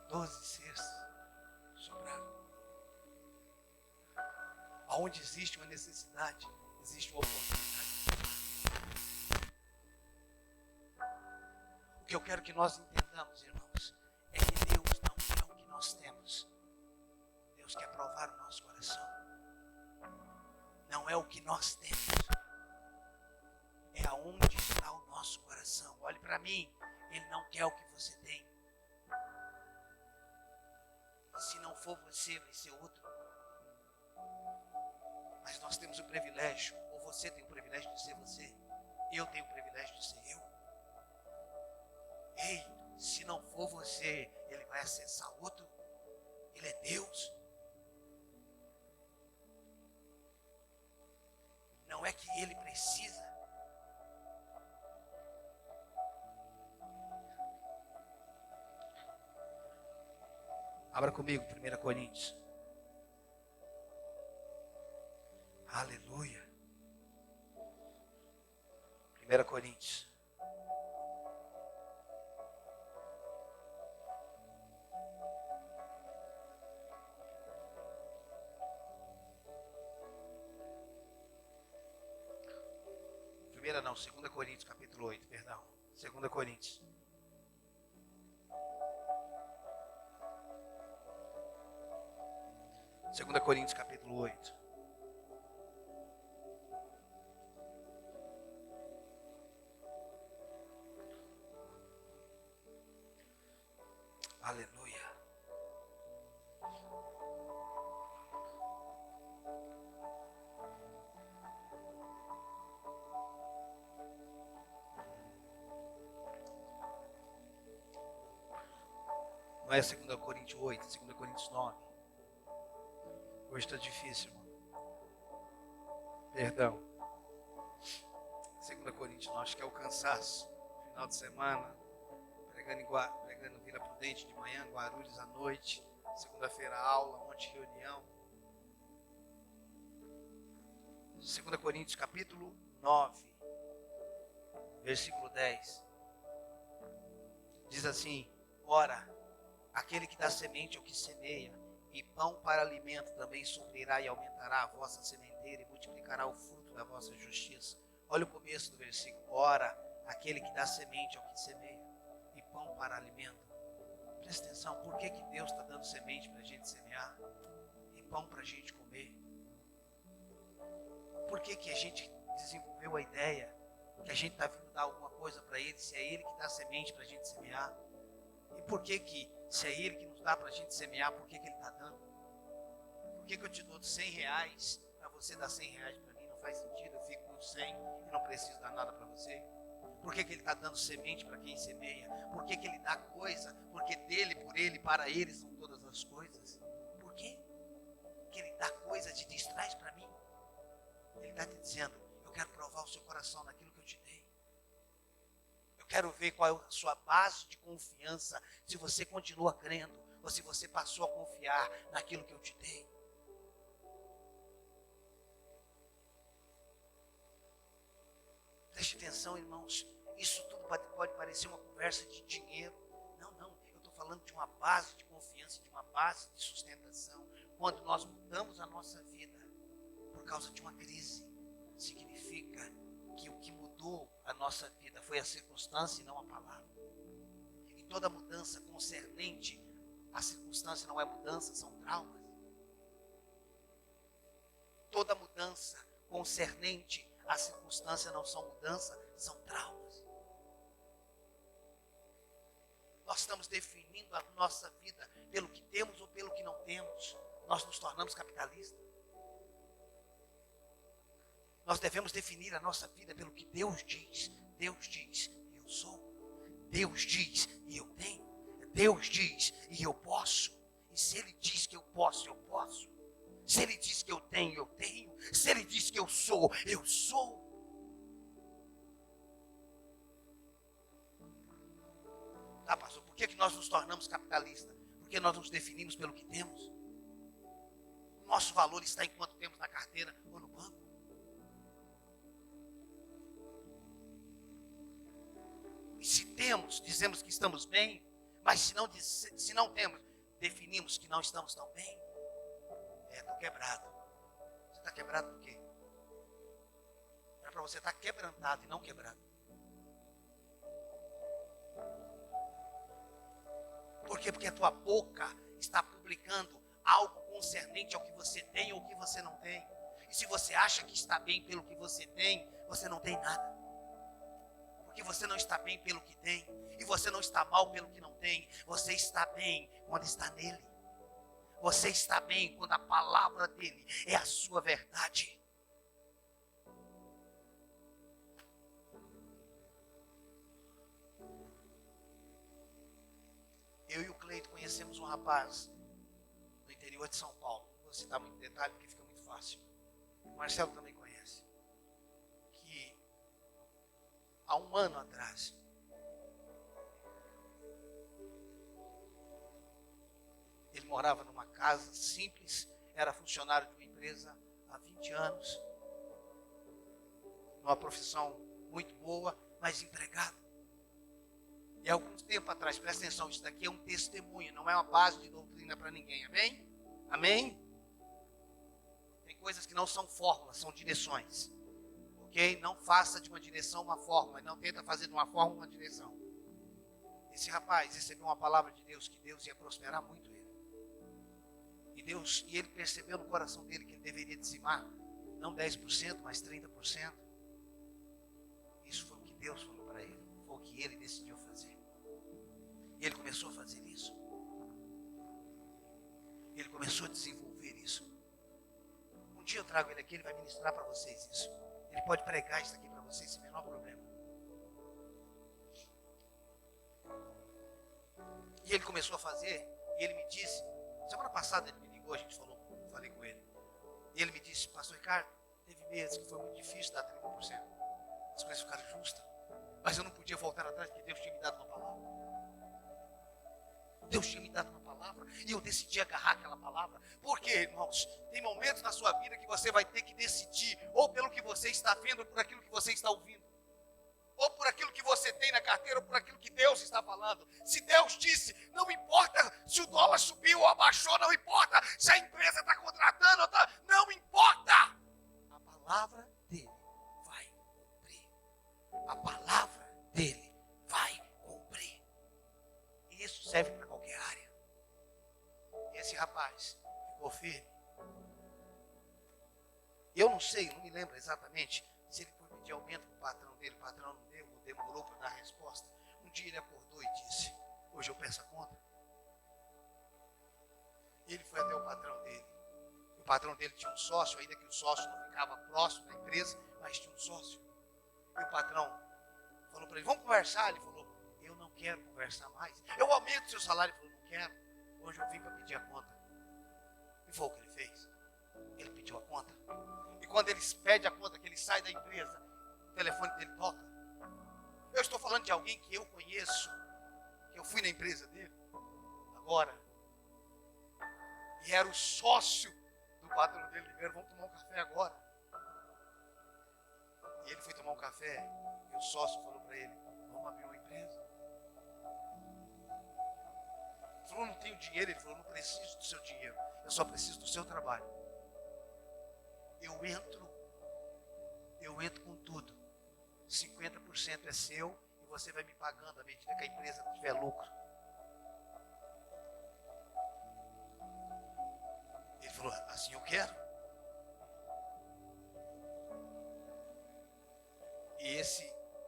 12 cestos sobraram. Aonde existe uma necessidade, existe uma oportunidade. O que eu quero que nós entendamos, irmãos, é que Deus não quer o que nós temos. Deus quer provar o nosso coração. Não é o que nós temos. É aonde está o nosso coração. Olhe para mim, Ele não quer o que você tem. Se não for você, vai ser outro. Mas nós temos o privilégio, ou você tem o privilégio de ser você, eu tenho o privilégio de ser eu. Ei, se não for você, ele vai acessar outro. Ele é Deus. Não é que ele precisa. Abra comigo 1 Coríntios. Aleluia. 1 Coríntios. Primeira não, 2 Coríntios capítulo 8, perdão. 2 Coríntios. Segunda Coríntios capítulo 8. Aleluia. Não é 2 Coríntios 8, é 2 Coríntios 9. Hoje está difícil, irmão. Perdão. 2 Coríntios 9, acho que é o cansaço. Final de semana, pregando em Vila Prudente de manhã, Guarulhos à noite. Segunda-feira aula, ontem reunião. 2 Coríntios capítulo 9, versículo 10. Diz assim: ora, aquele que dá semente ao que semeia, e pão para alimento também suprirá e aumentará a vossa sementeira e multiplicará o fruto da vossa justiça. Olha o começo do versículo. Ora, aquele que dá semente ao que semeia, e pão para alimento. Presta atenção, por que Deus está dando semente para a gente semear? E pão para a gente comer? Por que a gente desenvolveu a ideia que a gente está vindo dar alguma coisa para Ele, se é Ele que dá semente para a gente semear? E por que se é Ele que nos dá para a gente semear, por que Ele está dando? Por que eu te dou 100 reais para você dar 100 reais para mim? Não faz sentido, eu fico com 100 e não preciso dar nada para você. Por que Ele está dando semente para quem semeia? Por que Ele dá coisa? Porque dele, por Ele, para Ele são todas as coisas. Por quê? Que Ele dá coisa, te distrai para mim. Ele está te dizendo: eu quero provar o seu coração naquilo que eu te dei. Eu quero ver qual é a sua base de confiança, se você continua crendo, ou se você passou a confiar naquilo que eu te dei. Preste atenção, irmãos, isso tudo pode parecer uma conversa de dinheiro. Não, eu estou falando de uma base de confiança, de uma base de sustentação. Quando nós mudamos a nossa vida por causa de uma crise, significa que o que mudou a nossa vida foi a circunstância e não a palavra. E toda mudança concernente à circunstância não é mudança, são traumas. Toda mudança concernente à circunstância não são mudança, são traumas. Nós estamos definindo a nossa vida pelo que temos ou pelo que não temos. Nós nos tornamos capitalistas. Nós devemos definir a nossa vida pelo que Deus diz. Deus diz, eu sou. Deus diz, e eu tenho. Deus diz, e eu posso. E se Ele diz que eu posso, eu posso. Se Ele diz que eu tenho, eu tenho. Se Ele diz que eu sou, eu sou. Tá, pastor, por que nós nos tornamos capitalistas? Porque nós nos definimos pelo que temos. O nosso valor está em quanto temos na carteira ou no banco. E se temos, dizemos que estamos bem, mas se não temos, definimos que não estamos tão bem. Estou quebrado. Você está quebrado por quê? Era para você estar quebrantado e não quebrado. Por quê? Porque a tua boca está publicando algo concernente ao que você tem ou o que você não tem. E se você acha que está bem pelo que você tem, você não tem nada. Porque você não está bem pelo que tem. E você não está mal pelo que não tem. Você está bem quando está nele. Você está bem quando a palavra dele é a sua verdade. Eu e o Cleito conhecemos um rapaz do interior de São Paulo. Não vou citar muito detalhe porque fica muito fácil. O Marcelo também conhece. Que há um ano atrás, ele morava numa casa simples, era funcionário de uma empresa há 20 anos, numa profissão muito boa, mas empregado. E há algum tempo atrás, presta atenção, isso daqui é um testemunho, não é uma base de doutrina para ninguém, amém? Amém? Tem coisas que não são fórmulas, são direções. Ok? Não faça de uma direção uma forma, mas não tenta fazer de uma forma uma direção. Esse rapaz recebeu uma palavra de Deus, que Deus ia prosperar muito ele. E ele percebeu no coração dele que ele deveria dizimar, não 10%, mas 30%. Isso foi o que Deus falou para ele, foi o que ele decidiu fazer. E ele começou a fazer isso. Ele começou a desenvolver isso. Um dia eu trago ele aqui, ele vai ministrar para vocês isso. Ele pode pregar isso aqui para vocês sem o menor problema. E ele começou a fazer, e ele me disse, semana passada ele me ligou, falei com ele. E ele me disse, pastor Ricardo, teve meses que foi muito difícil dar 30%. As coisas ficaram justas. Mas eu não podia voltar atrás, porque Deus tinha me dado uma palavra. Deus tinha me dado uma palavra, e eu decidi agarrar aquela palavra. Porque, irmãos, tem momentos na sua vida que você vai ter que decidir, ou pelo que você está vendo, ou por aquilo que você está ouvindo. Ou por aquilo que você tem na carteira, ou por aquilo que Deus está falando. Se Deus disse, não importa se o dólar subiu ou abaixou, não importa se a empresa está contratando, não importa. A palavra dele vai cumprir. A palavra dele vai cumprir. E isso serve para qualquer área. E esse rapaz ficou firme. Eu não sei, não me lembro exatamente se ele foi pedir aumento para o patrão dele. O patrão não deu, demorou para dar a resposta. Um dia ele acordou e disse, hoje eu peço a conta. Ele foi até o patrão dele. O patrão dele tinha um sócio, ainda que o sócio não ficava próximo da empresa, mas tinha um sócio. E o patrão falou para ele, vamos conversar? Ele falou, eu não quero conversar mais. Eu aumento o seu salário. Ele falou, não quero. Hoje eu vim para pedir a conta. E foi o que ele fez. Ele pediu a conta. E quando ele pede a conta, que ele sai da empresa, o telefone dele toca. Eu estou falando de alguém que eu conheço, que eu fui na empresa dele, agora. E era o sócio do patrão dele. Ligando, vamos tomar um café agora. E ele foi tomar um café, e o sócio falou para ele, vamos abrir uma empresa. Ele falou, não tenho dinheiro. Ele falou, não preciso do seu dinheiro, eu só preciso do seu trabalho. Eu entro com tudo. 50% é seu e você vai me pagando à medida que a empresa tiver lucro. Ele falou, assim eu quero. E esse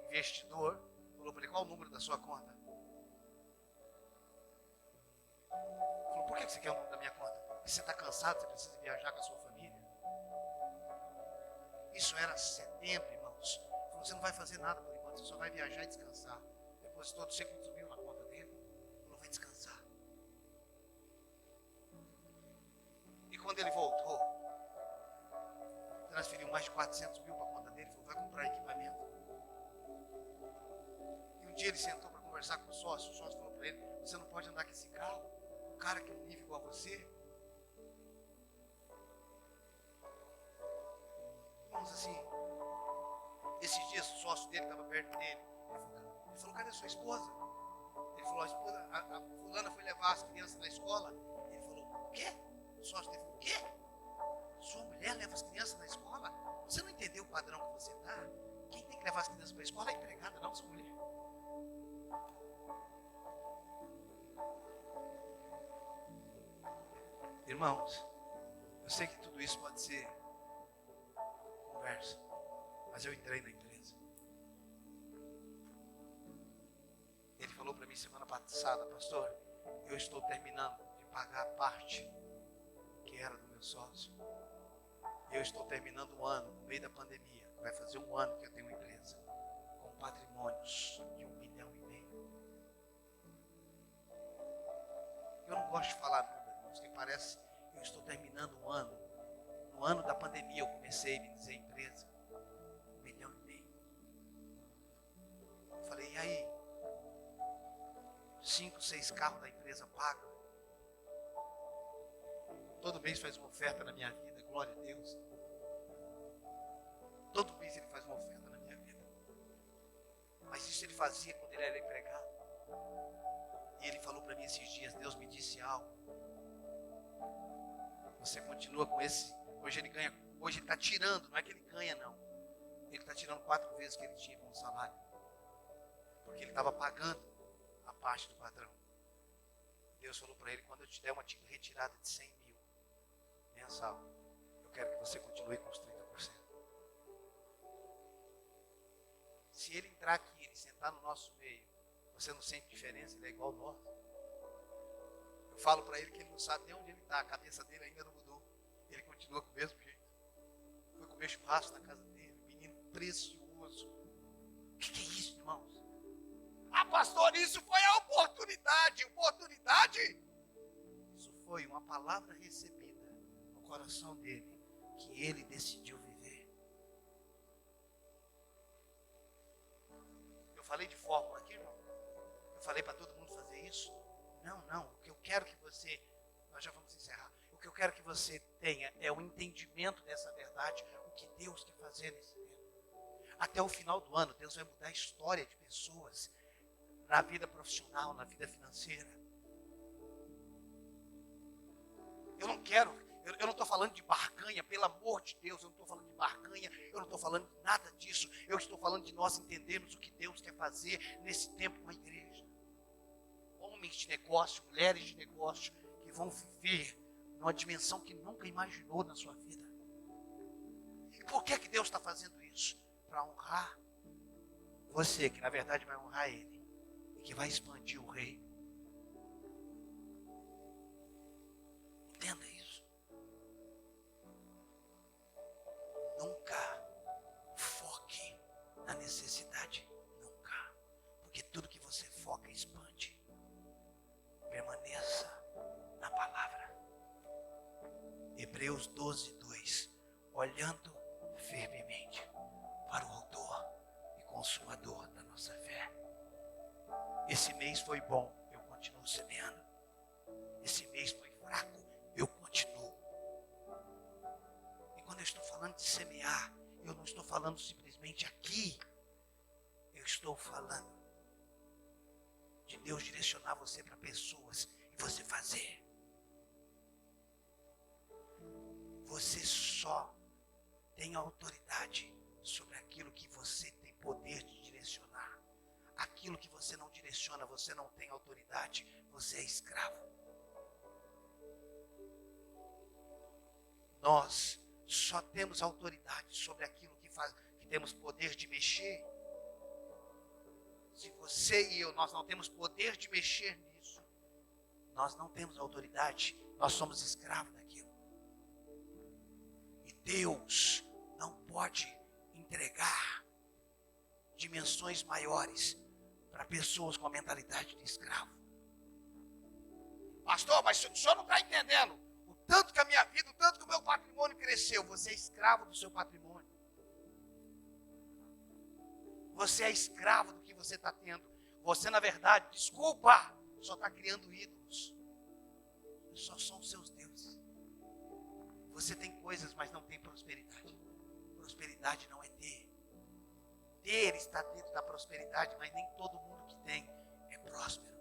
investidor falou para ele, qual o número da sua conta? Ele falou, por que você quer o número da minha conta? Porque você está cansado, você precisa viajar com a sua família. Isso era setembro, irmãos. Ele falou, você não vai fazer nada por enquanto, você só vai viajar e descansar. Depositou 200 mil na conta dele. Ele falou, vai descansar. E quando ele voltou, transferiu mais de 400 mil para a conta dele. Ele falou, vai comprar equipamento. E um dia ele sentou para conversar com o sócio falou para ele, você não pode andar com esse carro. Um cara que é um nível igual a você. Irmãos, assim, esses dias o sócio dele estava perto dele. Ele falou, cadê a sua esposa? Ele falou, a fulana foi levar as crianças na escola. Ele falou, o quê? O sócio dele falou, o quê? Sua mulher leva as crianças na escola? Você não entendeu o padrão que você está? Quem tem que levar as crianças para a escola é a empregada, não sua mulher. Irmãos, eu sei que tudo isso pode ser conversa, mas eu entrei na empresa. Ele falou para mim semana passada, pastor, eu estou terminando de pagar a parte que era do meu sócio. Eu estou terminando um ano, no meio da pandemia, vai fazer um ano que eu tenho uma empresa, com patrimônios de 1,5 milhão. Eu não gosto de falar número, irmãos, que parece que eu estou terminando um ano. No ano da pandemia eu comecei a me dizer empresa, 1,5 milhão. Eu falei, e aí? 5, 6 carros da empresa pagam. Todo mês faz uma oferta na minha vida, glória a Deus. Todo mês ele faz uma oferta na minha vida. Mas isso ele fazia quando ele era empregado. E ele falou para mim esses dias, Deus me disse algo. Você continua com esse, hoje ele está tirando, não é que ele ganha não. Ele está tirando 4 vezes o que ele tinha como salário. Porque ele estava pagando a parte do patrão. Deus falou para ele, quando eu te der uma retirada de 100 mil mensal, eu quero que você continue com os 30%. Se ele entrar aqui, ele sentar no nosso meio, você não sente diferença, ele é igual nós. Eu falo para ele que ele não sabe nem onde ele está, a cabeça dele ainda não mudou. Ele continua com o mesmo jeito. Foi comer churrasco na casa dele, menino precioso. O que é isso, irmãos? Ah, pastor, isso foi a oportunidade. Oportunidade? Isso foi uma palavra recebida no coração dele, que ele decidiu viver. Eu falei de fórmula aqui, irmão? Eu falei para todo mundo fazer isso? Não. O que eu quero que você... Nós já vamos encerrar. O que eu quero que você tenha é o entendimento dessa verdade, o que Deus quer fazer nesse tempo. Até o final do ano, Deus vai mudar a história de pessoas na vida profissional, na vida financeira. Eu não estou falando de barganha, pelo amor de Deus, eu não estou falando de barganha, eu não estou falando de nada disso. Eu estou falando de nós entendermos o que Deus quer fazer nesse tempo com a igreja. Homens de negócio, mulheres de negócio, que vão viver numa dimensão que nunca imaginou na sua vida. E por que Deus está fazendo isso? Para honrar você, que na verdade vai honrar Ele, e que vai expandir o reino. Entenda isso. Nunca foque na necessidade. Nunca. Porque tudo que você foca expande. Permaneça na palavra. Hebreus 12, 2. Olhando firmemente para o autor e consumador da nossa fé. Esse mês foi bom, eu continuo semeando. Esse mês foi fraco, eu continuo. E quando eu estou falando de semear, eu não estou falando simplesmente aqui. Eu estou falando de Deus direcionar você para pessoas e você fazer. Você só tem autoridade sobre aquilo que você tem poder de direcionar. Aquilo que você não direciona, você não tem autoridade, você é escravo. Nós só temos autoridade sobre aquilo que temos poder de mexer. Se você e eu, nós não temos poder de mexer nisso, nós não temos autoridade, nós somos escravos daquilo. E Deus não pode entregar dimensões maiores para pessoas com a mentalidade de escravo. Pastor, mas o senhor não está entendendo. O tanto que a minha vida, o tanto que o meu patrimônio cresceu. Você é escravo do seu patrimônio. Você é escravo do que você está tendo. Você, na verdade, desculpa, só está criando ídolos. Só são seus deuses. Você tem coisas, mas não tem prosperidade. Prosperidade não é ter. Ter está dentro da prosperidade, mas nem todo mundo que tem é próspero.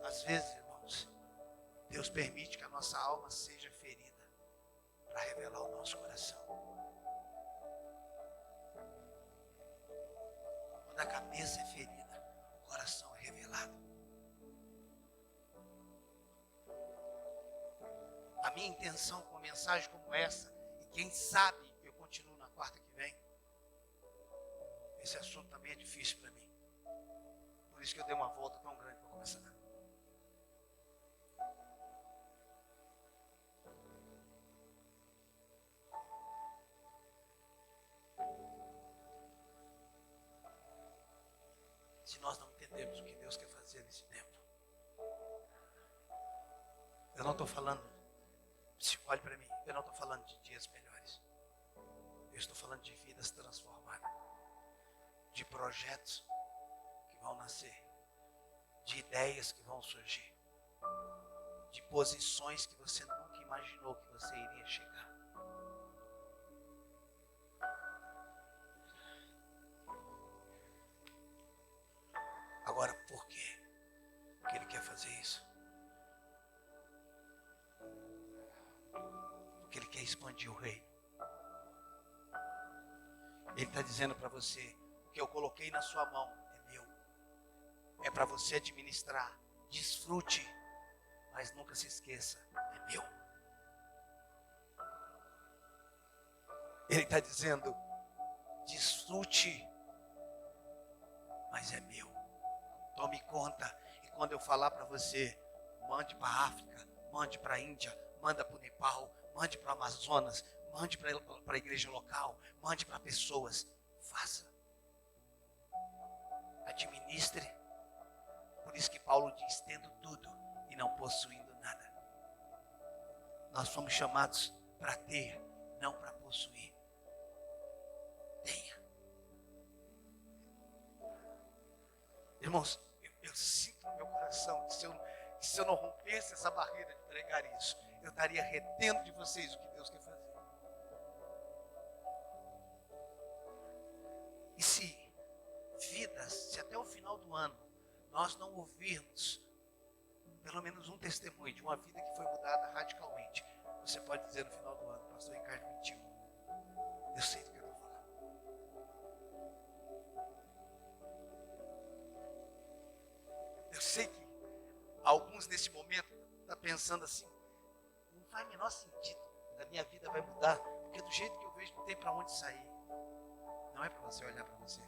Às vezes, irmãos, Deus permite que a nossa alma seja ferida para revelar o nosso coração. Quando a cabeça é ferida, o coração é revelado. A minha intenção com uma mensagem como essa, e quem sabe eu continuo na quarta que vem, esse assunto também é difícil para mim. Por isso que eu dei uma volta tão grande para começar. Se nós não entendemos o que Deus quer fazer nesse tempo, eu não estou falando, olhe para mim, eu não estou falando de dias melhores. Eu estou falando de vidas transformadas, de projetos que vão nascer, de ideias que vão surgir, de posições que você nunca imaginou que você iria chegar. Agora, por quê que Ele quer fazer isso? expandir o reino. Ele está dizendo para você: o que eu coloquei na sua mão é meu. É para você administrar. Desfrute, mas nunca se esqueça, é meu. Ele está dizendo: desfrute, mas é meu. Tome conta. E quando eu falar para você, mande para a África, mande para a Índia, manda para o Nepal, mande para o Amazonas, mande para a igreja local, mande para pessoas. Faça. Administre. Por isso que Paulo diz: tendo tudo e não possuindo nada. Nós fomos chamados para ter, não para possuir. Tenha. Irmãos, eu sinto no meu coração que se eu não rompesse essa barreira de pregar isso, eu estaria retendo de vocês o que Deus quer fazer. E se até o final do ano nós não ouvirmos pelo menos um testemunho de uma vida que foi mudada radicalmente, você pode dizer no final do ano: pastor Ricardo mentiu. Eu sei do que eu estou falando. Eu sei que alguns nesse momento estão pensando assim: não faz o menor sentido, a minha vida vai mudar, porque do jeito que eu vejo não tem para onde sair. Não é para você olhar para você.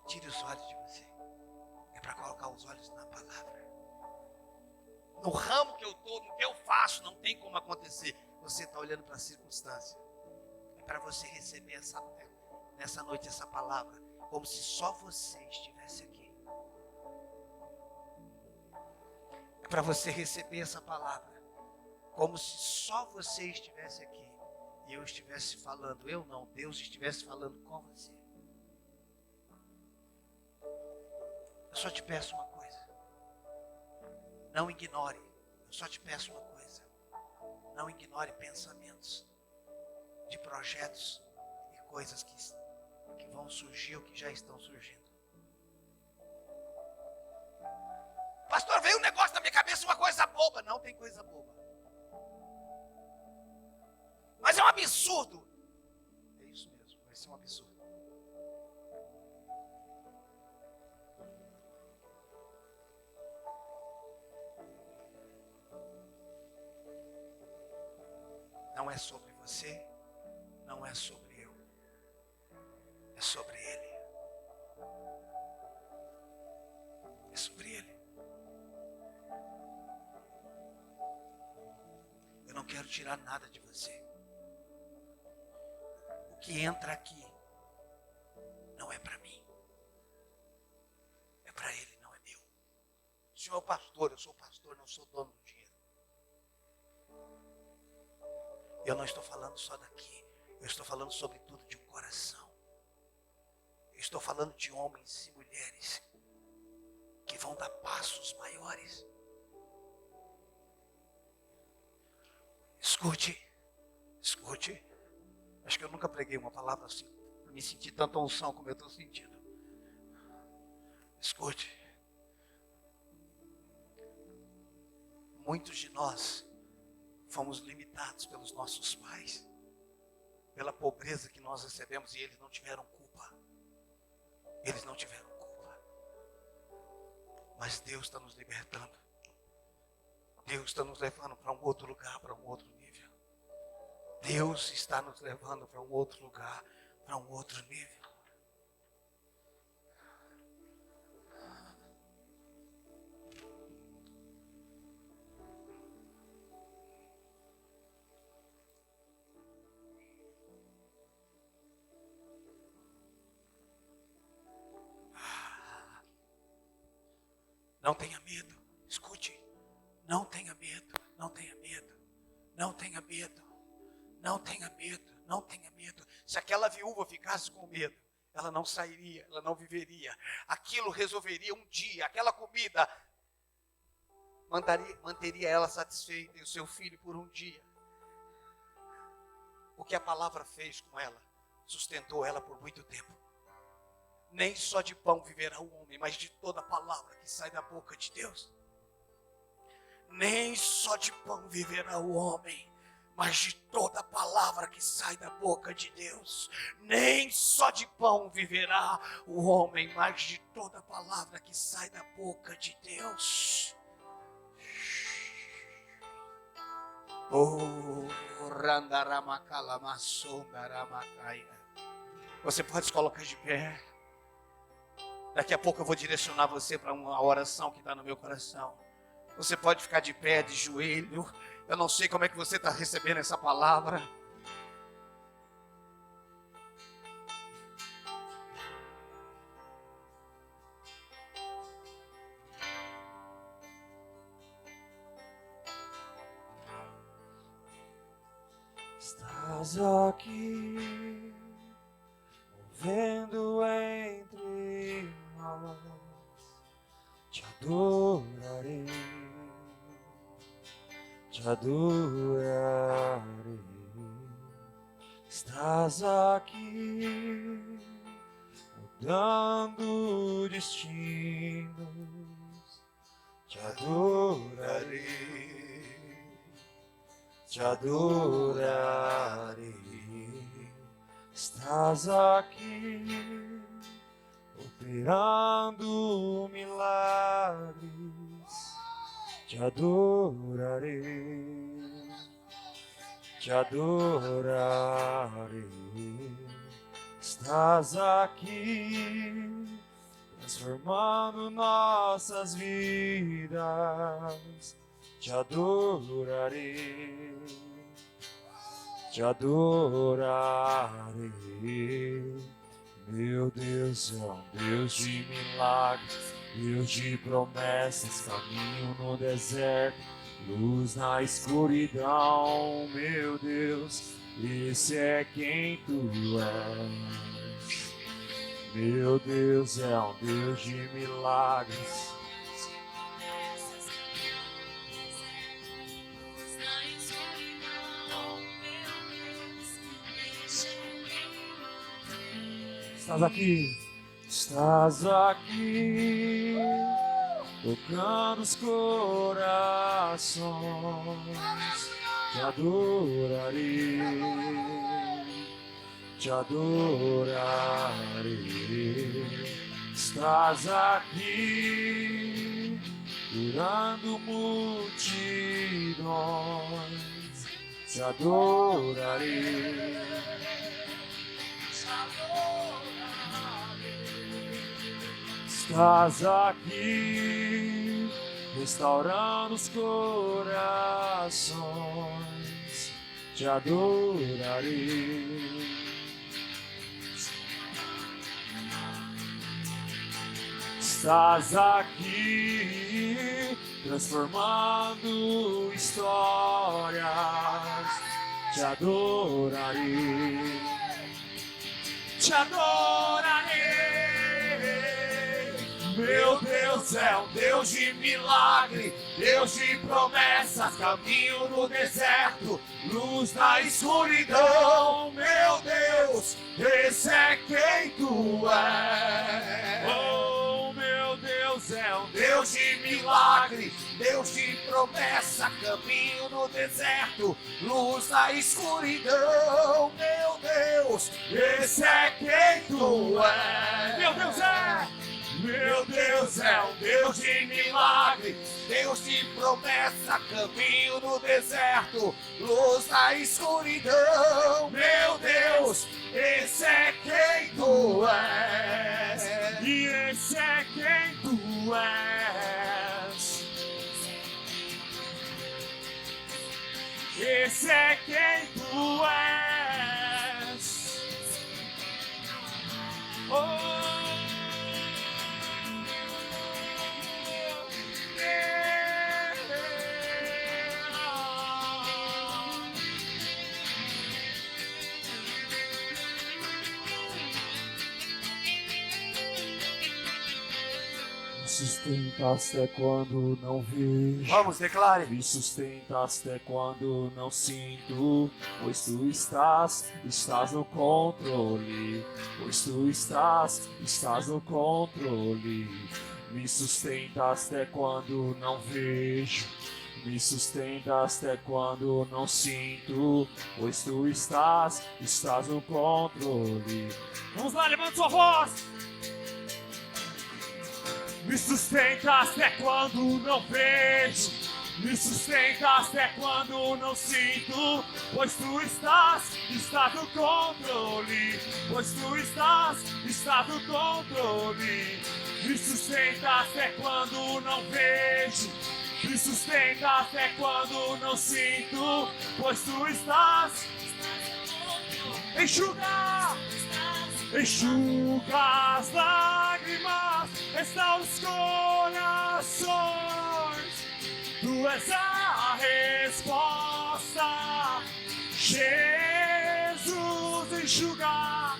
Tire os olhos de você. É para colocar os olhos na palavra. No ramo que eu estou, no que eu faço, não tem como acontecer. Você está olhando para a circunstância. É para você receber nessa noite essa palavra, como se só você estivesse aqui. É para você receber essa palavra, como se só você estivesse aqui. E eu estivesse falando, eu não, Deus estivesse falando com você. Eu só te peço uma coisa. Não ignore. Eu só te peço uma coisa. Não ignore pensamentos de projetos e coisas que vão surgir ou que já estão surgindo. Pastor, veio um negócio na minha cabeça, uma coisa boba. Não tem coisa boba. Mas é um absurdo. É isso mesmo, vai ser um absurdo. Não é sobre você, não é sobre eu. É sobre Ele. É sobre Ele. Eu não quero tirar nada de você. O que entra aqui não é para mim. É para Ele, não é meu. O Senhor é o pastor, eu sou o pastor, não sou dono do dinheiro. Eu não estou falando só daqui. Eu estou falando sobretudo de um coração. Eu estou falando de homens e mulheres que vão dar passos maiores. Escute. Acho que eu nunca preguei uma palavra assim, me senti tanta unção como eu estou sentindo. Escute. Muitos de nós fomos limitados pelos nossos pais, pela pobreza que nós recebemos, e eles não tiveram culpa. Eles não tiveram culpa. Mas Deus está nos libertando. Deus está nos levando para um outro lugar, para um outro nível. Deus está nos levando para um outro lugar, para um outro nível. Não tenha medo, escute, não tenha medo, não tenha medo, não tenha medo, não tenha medo, não tenha medo. Se aquela viúva ficasse com medo, ela não sairia, ela não viveria. Aquilo resolveria um dia, aquela comida manteria ela satisfeita e o seu filho por um dia. O que a palavra fez com ela, sustentou ela por muito tempo. Nem só de pão viverá o homem, mas de toda a palavra que sai da boca de Deus. Nem só de pão viverá o homem, mas de toda palavra que sai da boca de Deus. Nem só de pão viverá o homem, mas de toda palavra que sai da boca de Deus. Você pode se colocar de pé. Daqui a pouco eu vou direcionar você para uma oração que está no meu coração. Você pode ficar de pé, de joelho. Eu não sei como é que você está recebendo essa palavra. Estás aqui, movendo entre nós, te adorarei, te adorarei. Estás aqui, mudando destinos, te adorarei. Te adorarei, estás aqui, operando milagres, te adorarei, te adorarei, estás aqui, transformando nossas vidas. Te adorarei, te adorarei. Meu Deus é um Deus de milagres, Deus de promessas, caminho no deserto, luz na escuridão. Meu Deus, esse é quem tu és. Meu Deus é um Deus de milagres. Estás aqui, tocando os corações, te adorarei, te adorarei. Estás aqui, curando multidões, te adorarei. Estás aqui, restaurando os corações, te adorarei. Estás aqui, transformando histórias, te adorarei. Te adorarei. Meu Deus é um Deus de milagre, Deus de promessas, caminho no deserto, luz na escuridão. Meu Deus, esse é quem tu és. Oh, meu Deus é um Deus de milagre, Deus de promessa, caminho no deserto, luz na escuridão. Meu Deus, esse é quem tu és. Meu Deus é. Meu Deus é um Deus de milagre, Deus de promessa, caminho no deserto, luz na escuridão. Meu Deus, esse é quem tu és. E esse é quem tu és. Esse é quem tu és. Oh. Me sustentas até quando não vejo. Vamos, declare. Me sustentas até quando não sinto, pois tu estás no controle. Pois tu estás no controle. Me sustentas até quando não vejo. Me sustenta até quando não sinto, pois tu estás no controle. Vamos lá, levanta sua voz! Me sustenta até quando não vejo, me sustenta até quando não sinto, pois tu estás no controle, pois tu estás no controle. Me sustenta até quando não vejo, me sustenta até quando não sinto, pois tu estás. Enxuga as lágrimas, restaura os corações. Tu és a resposta, Jesus. Enxuga.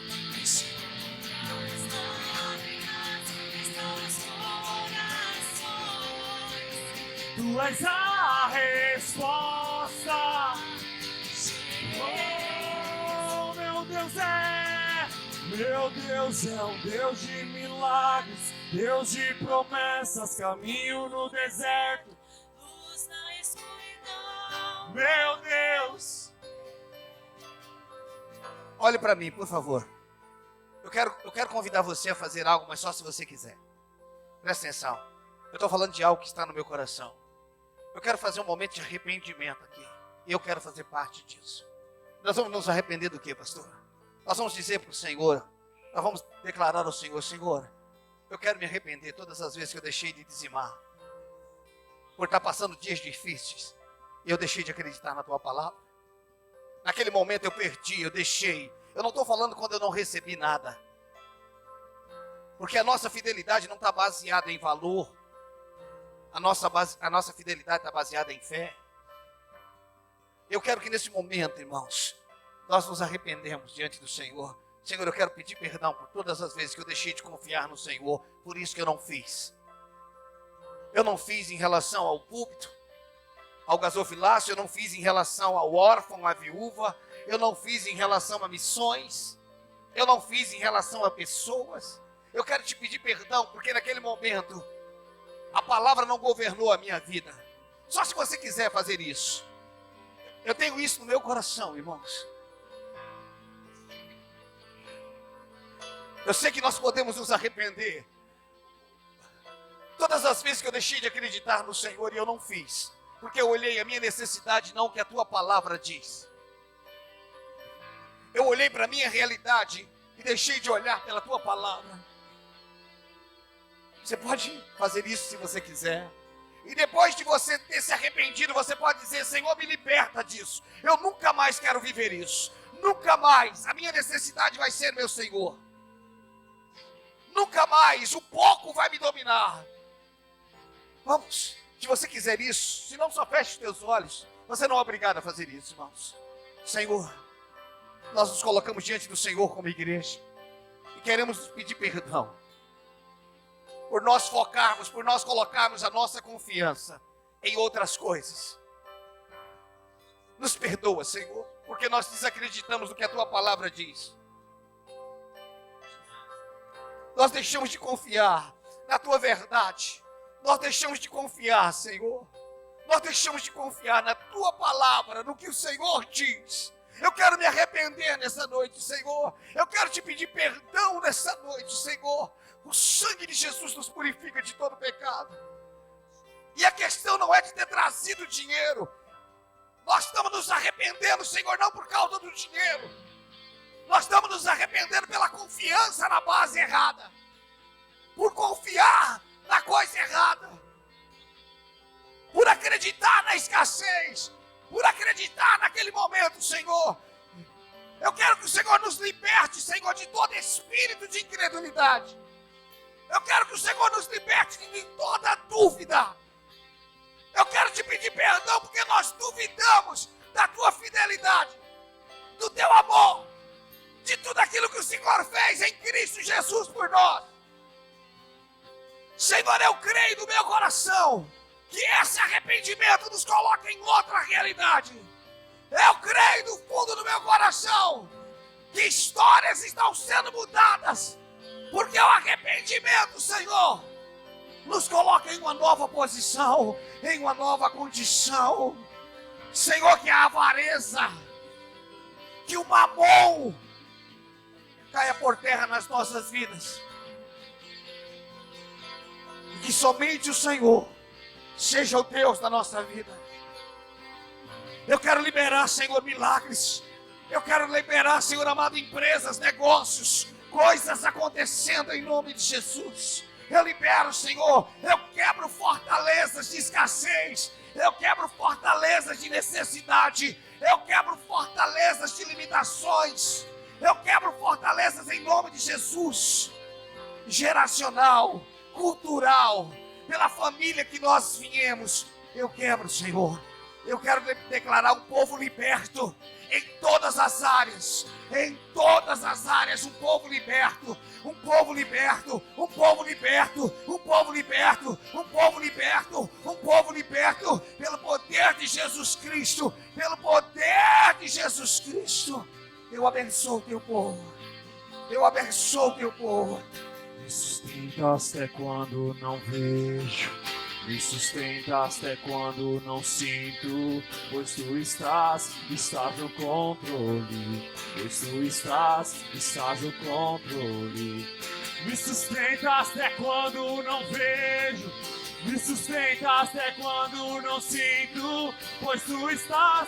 Tu és a resposta. Oh, meu Deus é um Deus de milagres, Deus de promessas, caminho no deserto, luz na escuridão. Meu Deus. Olhe para mim, por favor. Eu quero convidar você a fazer algo, mas só se você quiser. Presta atenção. Eu estou falando de algo que está no meu coração. Eu quero fazer um momento de arrependimento aqui. E eu quero fazer parte disso. Nós vamos nos arrepender do quê, pastor? Nós vamos dizer para o Senhor, nós vamos declarar ao Senhor, Senhor, eu quero me arrepender todas as vezes que eu deixei de dizimar. Por estar passando dias difíceis. E eu deixei de acreditar na tua palavra. Naquele momento eu perdi, eu deixei. Eu não estou falando quando eu não recebi nada. Porque a nossa fidelidade não está baseada em valor. A nossa fidelidade está baseada em fé. Eu quero que nesse momento, irmãos, nós nos arrependemos diante do Senhor. Senhor, eu quero pedir perdão por todas as vezes que eu deixei de confiar no Senhor. Por isso que eu não fiz. Eu não fiz em relação ao púlpito, ao gasofilácio. Eu não fiz em relação ao órfão, à viúva. Eu não fiz em relação a missões. Eu não fiz em relação a pessoas. Eu quero te pedir perdão porque naquele momento a palavra não governou a minha vida. Só se você quiser fazer isso. Eu tenho isso no meu coração, irmãos. Eu sei que nós podemos nos arrepender. Todas as vezes que eu deixei de acreditar no Senhor e eu não fiz. Porque eu olhei a minha necessidade, não o que a tua palavra diz. Eu olhei para a minha realidade e deixei de olhar pela tua palavra. Você pode fazer isso se você quiser. E depois de você ter se arrependido, você pode dizer, Senhor, me liberta disso. Eu nunca mais quero viver isso. Nunca mais. A minha necessidade vai ser meu Senhor. Nunca mais. O pouco vai me dominar. Vamos. Se você quiser isso, se não, só feche os teus olhos. Você não é obrigado a fazer isso, irmãos. Senhor, nós nos colocamos diante do Senhor como igreja. E queremos pedir perdão. Por nós focarmos, por nós colocarmos a nossa confiança em outras coisas. Nos perdoa, Senhor, porque nós desacreditamos no que a tua palavra diz. Nós deixamos de confiar na tua verdade. Nós deixamos de confiar, Senhor. Nós deixamos de confiar na tua palavra, no que o Senhor diz. Eu quero me arrepender nessa noite, Senhor. Eu quero te pedir perdão nessa noite, Senhor. O sangue de Jesus nos purifica de todo pecado. E a questão não é de ter trazido dinheiro. Nós estamos nos arrependendo, Senhor, não por causa do dinheiro. Nós estamos nos arrependendo pela confiança na base errada. Por confiar na coisa errada. Por acreditar na escassez. Por acreditar naquele momento, Senhor. Eu quero que o Senhor nos liberte, Senhor, de todo espírito de incredulidade. Eu quero que o Senhor nos liberte de toda dúvida. Eu quero te pedir perdão porque nós duvidamos da tua fidelidade, do teu amor, de tudo aquilo que o Senhor fez em Cristo Jesus por nós. Senhor, eu creio no meu coração que esse arrependimento nos coloca em outra realidade. Eu creio no fundo do meu coração que histórias estão sendo mudadas, porque o arrependimento, Senhor, Nos coloca em uma nova posição, em uma nova condição. Senhor, que a avareza, que o mamon caia por terra nas nossas vidas. E que somente o Senhor seja o Deus da nossa vida. Eu quero liberar, Senhor, milagres. Eu quero liberar, Senhor amado, empresas, negócios, coisas acontecendo em nome de Jesus. Eu libero, Senhor, eu quebro fortalezas de escassez, eu quebro fortalezas de necessidade, eu quebro fortalezas de limitações, eu quebro fortalezas em nome de Jesus, geracional, cultural, pela família que nós viemos, eu quebro, Senhor. Eu quero declarar um povo liberto em todas as áreas, um povo liberto, um povo liberto, um povo liberto, um povo liberto, um povo liberto, um povo liberto, pelo poder de Jesus Cristo, pelo poder de Jesus Cristo. Eu abençoo o teu povo, eu abençoo o teu povo. Me sustenta até quando não vejo, me sustenta até quando não sinto, pois tu estás no controle, pois tu estás no controle. Me sustenta até quando não vejo, me sustenta até quando não sinto, pois tu estás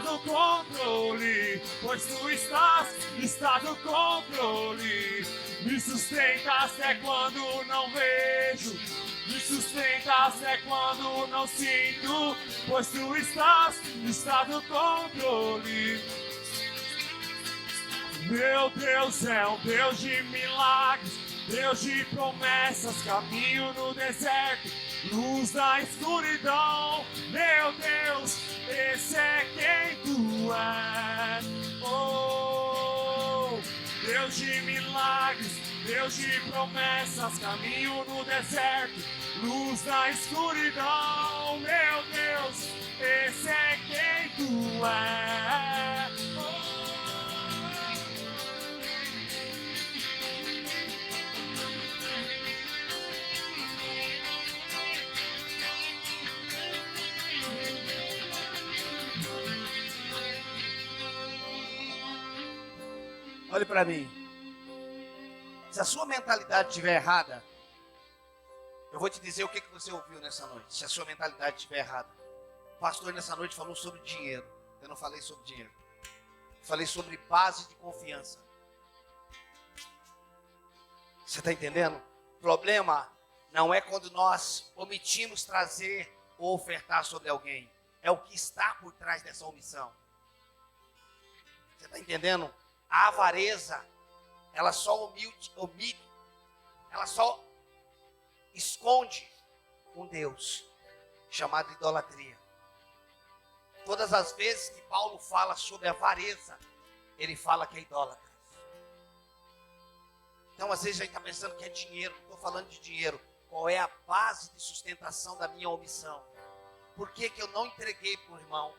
no controle, pois tu estás no controle. Me sustenta até quando não vejo, me sustenta até quando não sinto, pois tu estás no controle. Meu Deus é um Deus de milagres, Deus de promessas, caminho no deserto, luz na escuridão. Meu Deus, esse é quem tu és. Oh, Deus de milagres, Deus de promessas, caminho no deserto, luz na escuridão. Meu Deus, esse é quem tu és. Olhe para mim. Se a sua mentalidade estiver errada, eu vou te dizer o que você ouviu nessa noite. Se a sua mentalidade estiver errada. O pastor nessa noite falou sobre dinheiro. Eu não falei sobre dinheiro. Eu falei sobre base de confiança. Você está entendendo? O problema não é quando nós omitimos trazer ou ofertar sobre alguém. É o que está por trás dessa omissão. Você está entendendo? A avareza, ela só omite, ela só esconde um Deus chamado idolatria. Todas as vezes que Paulo fala sobre a avareza, ele fala que é idólatra. Então, às vezes a gente está pensando que é dinheiro, não estou falando de dinheiro. Qual é a base de sustentação da minha omissão? Por que eu não entreguei para o irmão?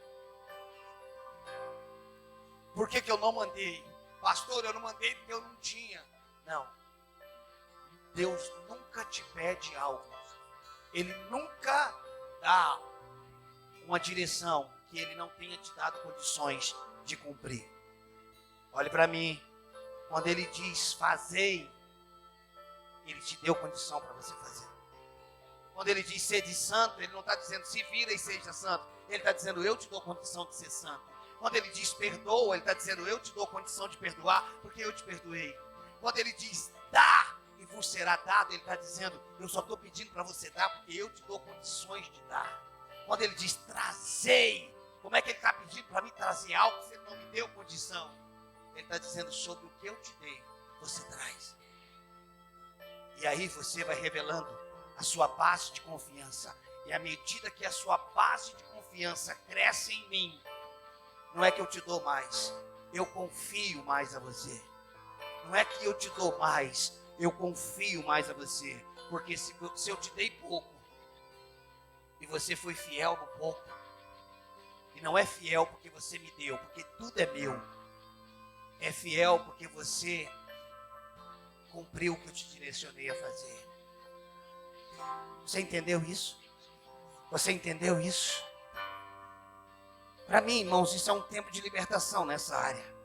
Por que eu não mandei? Pastor, eu não mandei porque eu não tinha. Não. Deus nunca te pede algo. Ele nunca dá uma direção que Ele não tenha te dado condições de cumprir. Olhe para mim. Quando Ele diz fazei, Ele te deu condição para você fazer. Quando Ele diz sede santo, Ele não está dizendo se vira e seja santo. Ele está dizendo eu te dou condição de ser santo. Quando Ele diz perdoa, Ele está dizendo eu te dou condição de perdoar, porque eu te perdoei. Quando Ele diz dá e vos será dado, Ele está dizendo eu só estou pedindo para você dar, porque eu te dou condições de dar. Quando Ele diz trazei, como é que Ele está pedindo para mim trazer algo que você não me deu condição? Ele está dizendo sobre o que eu te dei, você traz. E aí você vai revelando a sua base de confiança. E à medida que a sua base de confiança cresce em mim, não é que eu te dou mais, eu confio mais a você. Não é que eu te dou mais, eu confio mais a você. Porque se eu te dei pouco, e você foi fiel no pouco, e não é fiel porque você me deu, porque tudo é meu. É fiel porque você cumpriu o que eu te direcionei a fazer. Você entendeu isso? Você entendeu isso? Para mim, irmãos, isso é um tempo de libertação nessa área.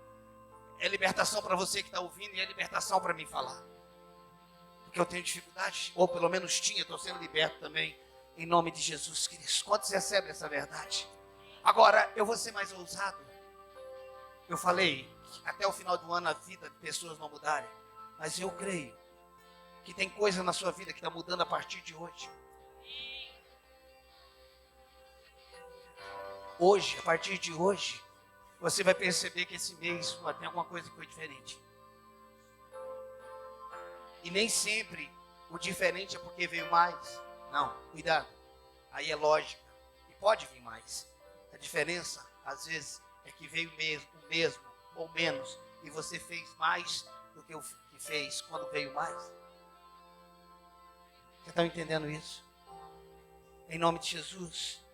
É libertação para você que está ouvindo e é libertação para mim falar. Porque eu tenho dificuldade, ou pelo menos tinha, estou sendo liberto também, em nome de Jesus Cristo. Quantos recebem essa verdade? Agora, eu vou ser mais ousado. Eu falei que até o final do ano a vida de pessoas não mudarem. Mas eu creio que tem coisa na sua vida que está mudando a partir de hoje. Hoje, a partir de hoje, você vai perceber que esse mês tem alguma coisa que foi diferente. E nem sempre o diferente é porque veio mais. Não, cuidado. Aí é lógica. E pode vir mais. A diferença, às vezes, é que veio o mesmo ou menos. E você fez mais do que o que fez quando veio mais. Você está entendendo isso? Em nome de Jesus.